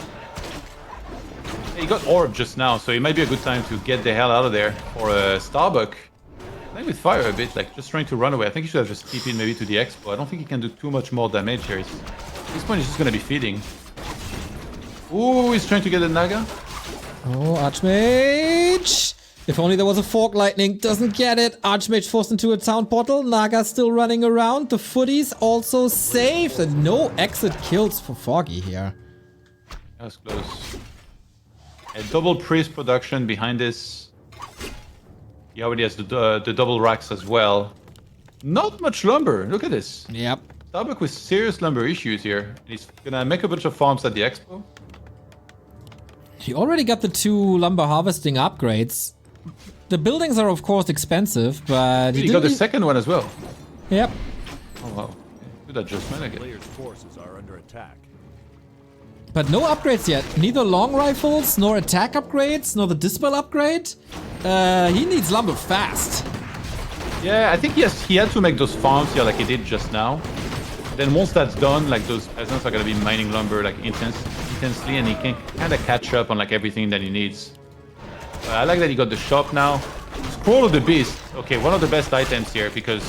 He got orb just now, so it might be a good time to get the hell out of there for Starbuck. Playing with fire a bit, like just trying to run away. I think he should have just TP'd maybe to the expo. I don't think he can do too much more damage here. At this point, he's just gonna be feeding. Ooh, he's trying to get a Naga. Oh, Archmage! If only there was a Fork Lightning. Doesn't get it. Archmage forced into a town portal. Naga still running around. The footies also safe. And no exit kills for Foggy here. That was close. A double priest production behind this. He already has the double racks as well. Not much lumber. Look at this. Yep. Starbuck with serious lumber issues here. He's gonna make a bunch of farms at the expo. He already got the 2 lumber harvesting upgrades. The buildings are of course expensive, but he got the second one as well. Yep. Oh wow. Good adjustment again. Players' forces are under attack. But no upgrades yet. Neither long rifles, nor attack upgrades, nor the dispel upgrade. He needs lumber fast. Yeah, I think he had to make those farms here like he did just now. Then once that's done, like those peasants are gonna be mining lumber like intensely, and he can kind of catch up on like everything that he needs. I like that he got the shop now. Scroll of the Beast. Okay, one of the best items here because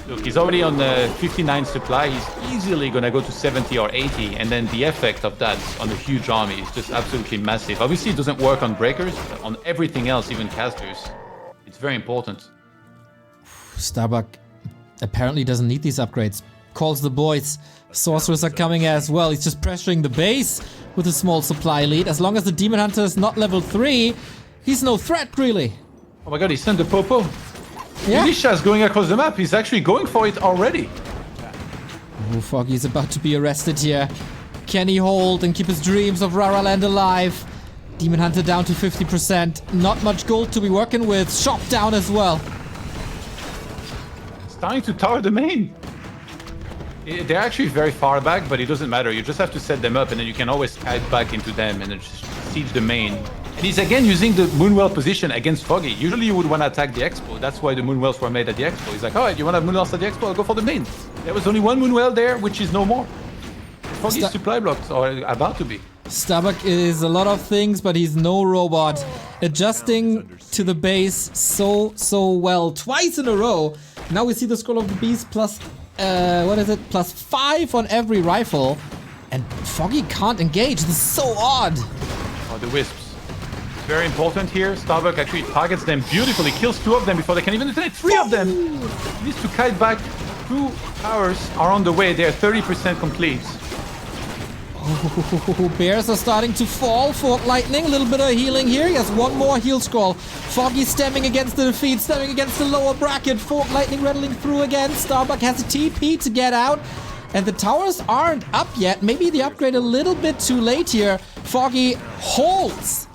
look, he's already on the 59 supply. He's easily gonna go to 70 or 80, and then the effect of that on a huge army is just absolutely massive. Obviously, it doesn't work on breakers, but on everything else, even casters, it's very important. Starbuck apparently doesn't need these upgrades. Calls the boys. Sorcerers are coming as well. He's just pressuring the base with a small supply lead. As long as the Demon Hunter is not level 3, he's no threat, really. Oh my god, he sent the Popo. Yeah. Militia's going across the map. He's actually going for it already. Oh, Foggy's about to be arrested here. Can he hold and keep his dreams of Rara Land alive? Demon Hunter down to 50%. Not much gold to be working with. Shop down as well. Starting to tower the main. They're actually very far back, but it doesn't matter. You just have to set them up, and then you can always kite back into them and then just siege the main. And he's again using the Moonwell position against Foggy. Usually you would want to attack the Expo. That's why the Moonwells were made at the Expo. He's like, alright, you want to have Moonwells at the Expo? I'll go for the main. There was only one Moonwell there, which is no more. Foggy's supply blocks are about to be. Starbuck is a lot of things, but he's no robot. Adjusting to the base so well. Twice in a row. Now we see the Scroll of the Beast plus, what is it? Plus 5 on every rifle. And Foggy can't engage. This is so odd. Oh, the Wisps. Very important here. Starbuck actually targets them beautifully. Kills 2 of them before they can even detonate 3 of them. He needs to kite back. 2 towers are on the way. They're 30% complete. Oh, bears are starting to fall. Fork Lightning, a little bit of healing here. He has one more heal scroll. Foggy stemming against the defeat, stemming against the lower bracket. Fork Lightning rattling through again. Starbuck has a TP to get out. And the towers aren't up yet. Maybe the upgrade a little bit too late here. Foggy holds.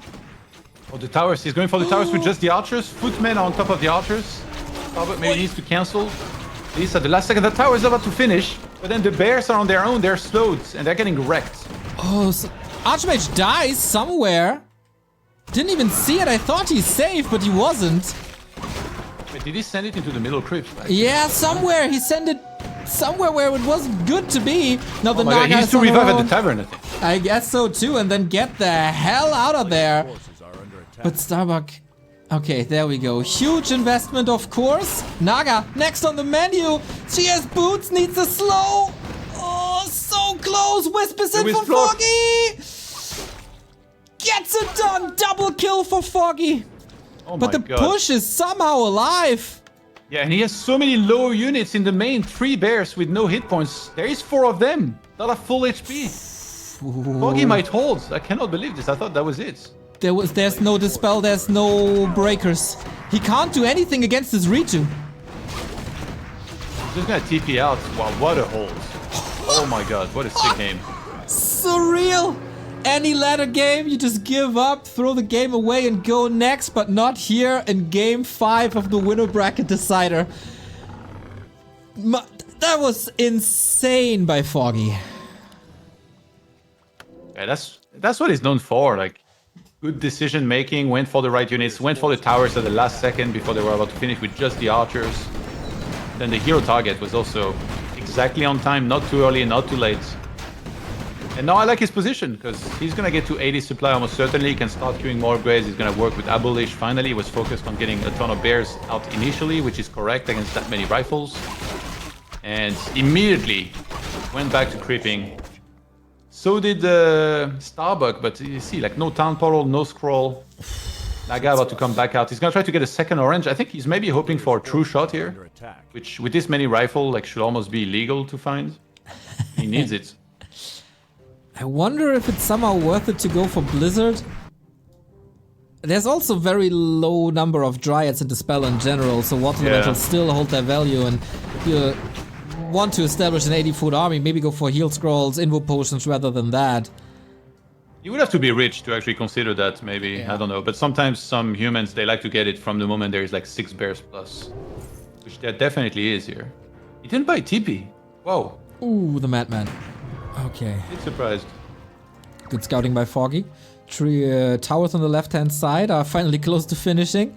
Oh, the towers. He's going for the towers with just the archers. Footmen are on top of the archers. Starbuck maybe needs to cancel. These at the last second. The tower is about to finish. But then the bears are on their own. They're slowed and they're getting wrecked. Oh, so Archmage dies somewhere. Didn't even see it. I thought he's safe, but he wasn't. Wait, did he send it into the middle crypt? Yeah, somewhere. He sent it somewhere where it wasn't good to be. Now the Naga he needs is to on revive their at own. the tavern, I think. I guess so too, and then get the hell out of there. Forces are under attack. But Starbuck... Okay, there we go. Huge investment, of course. Naga, next on the menu. She has boots, needs a slow. Oh, so close. Whispers in for Foggy. Gets it done. Double kill for Foggy. Oh But my the God. push is somehow alive. Yeah, and he has so many low units in the main. 3 bears with no hit points. There is 4 of them. Not a full HP. Foggy might hold. I cannot believe this. I thought that was it. There's no dispel, there's no breakers. He can't do anything against this Ritu. Just gonna TP out. Wow, what a hold. Oh my God, what a sick game. Surreal. Any ladder game, you just give up, throw the game away and go next, but not here in game 5 of the winner bracket decider. That was insane by Foggy. Yeah, that's what he's known for. Like, good decision making, went for the right units, went for the towers at the last second before they were about to finish with just the archers. Then the hero target was also exactly on time, not too early, not too late. And now I like his position, because he's going to get to 80 supply almost certainly. He can start queuing more upgrades. He's going to work with Abolish. Finally, he was focused on getting a ton of bears out initially, which is correct against that many rifles. And immediately went back to creeping. So did Starbuck, but you see, like, no Town Portal, no Scroll. That guy about to come back out. He's going to try to get a second orange. I think he's maybe hoping for a true shot here, Under attack. which with this many rifle, like, should almost be illegal to find. He needs it. I wonder if it's somehow worth it to go for Blizzard. There's also very low number of Dryads in the spell in general, so Water Elementals still hold their value, and if you want to establish an 80-foot army, maybe go for heal scrolls, invo potions rather than that. You would have to be rich to actually consider that, maybe. Yeah. I don't know. But sometimes some humans, they like to get it from the moment there is like 6 bears plus. Which there definitely is here. He didn't buy TP. Whoa. Ooh, the Madman. Okay. Bit surprised. Good scouting by Foggy. 3 towers on the left-hand side are finally close to finishing.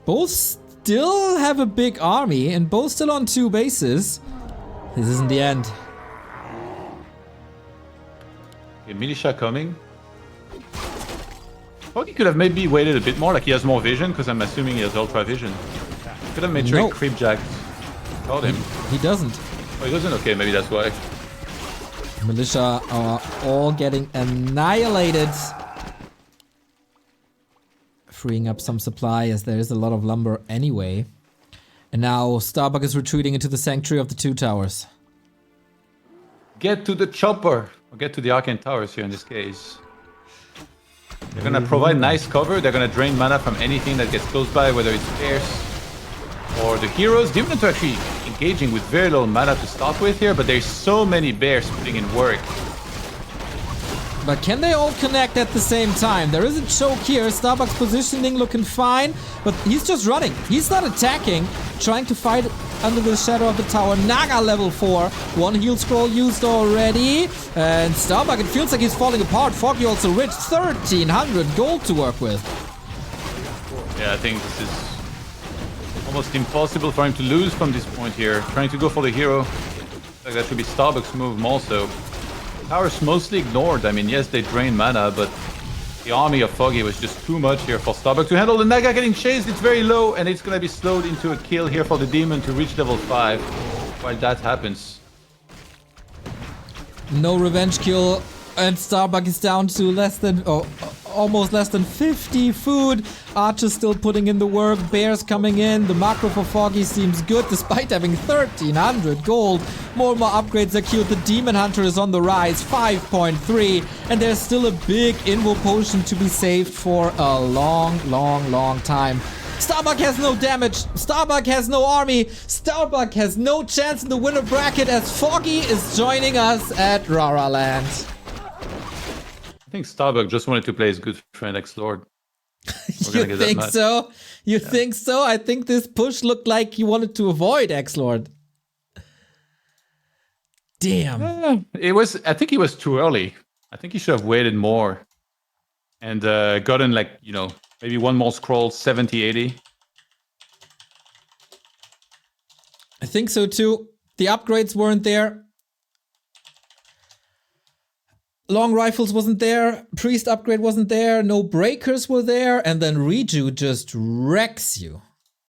Both still have a big army, and both still on 2 bases. This isn't the end. Okay, militia coming. Foggy could have maybe waited a bit more, like he has more vision, because I'm assuming he has ultra vision. Could have made sure he creep jacked. Caught him. He doesn't. Oh, he doesn't? Okay, maybe that's why. Militia are all getting annihilated. Freeing up some supply as there is a lot of lumber anyway. And now Starbuck is retreating into the sanctuary of the 2 towers. Get to the chopper! Or get to the Arcane Towers here in this case. They're gonna provide nice cover. They're gonna drain mana from anything that gets close by, whether it's bears or the heroes. Given to actually engaging with very little mana to start with here, but there's so many bears putting in work. But can they all connect at the same time? There is a choke here. Starbuck's positioning looking fine, but he's just running. He's not attacking, trying to fight under the shadow of the tower. Naga level 4. One heal scroll used already. And Starbuck, it feels like he's falling apart. Foggy also rich. 1,300 gold to work with. Yeah, I think this is almost impossible for him to lose from this point here. Trying to go for the hero. Like that should be Starbuck's move also. Power's mostly ignored. I mean, yes, they drain mana, but the army of Foggy was just too much here for Starbuck to handle. The Naga getting chased, it's very low, and it's gonna be slowed into a kill here for the demon to reach level 5 while that happens. No revenge kill, and Starbuck is down to less than, almost less than 50 food. Archer's still putting in the work. Bears coming in. The macro for Foggy seems good despite having 1,300 gold. More and more upgrades are queued. The Demon Hunter is on the rise, 5.3. And there's still a big Invo potion to be saved for a long time. Starbuck has no damage. Starbuck has no army. Starbuck has no chance in the winner bracket as Foggy is joining us at Rara Land. I think Starbuck just wanted to play his good friend X-Lord. You think so? You think so? I think this push looked like he wanted to avoid X-Lord. Damn. It was. I think he was too early. I think he should have waited more and gotten like, you know, maybe one more scroll, 70, 80. I think so too. The upgrades weren't there. Long rifles wasn't there. Priest upgrade wasn't there. No breakers were there. And then Reju just wrecks you.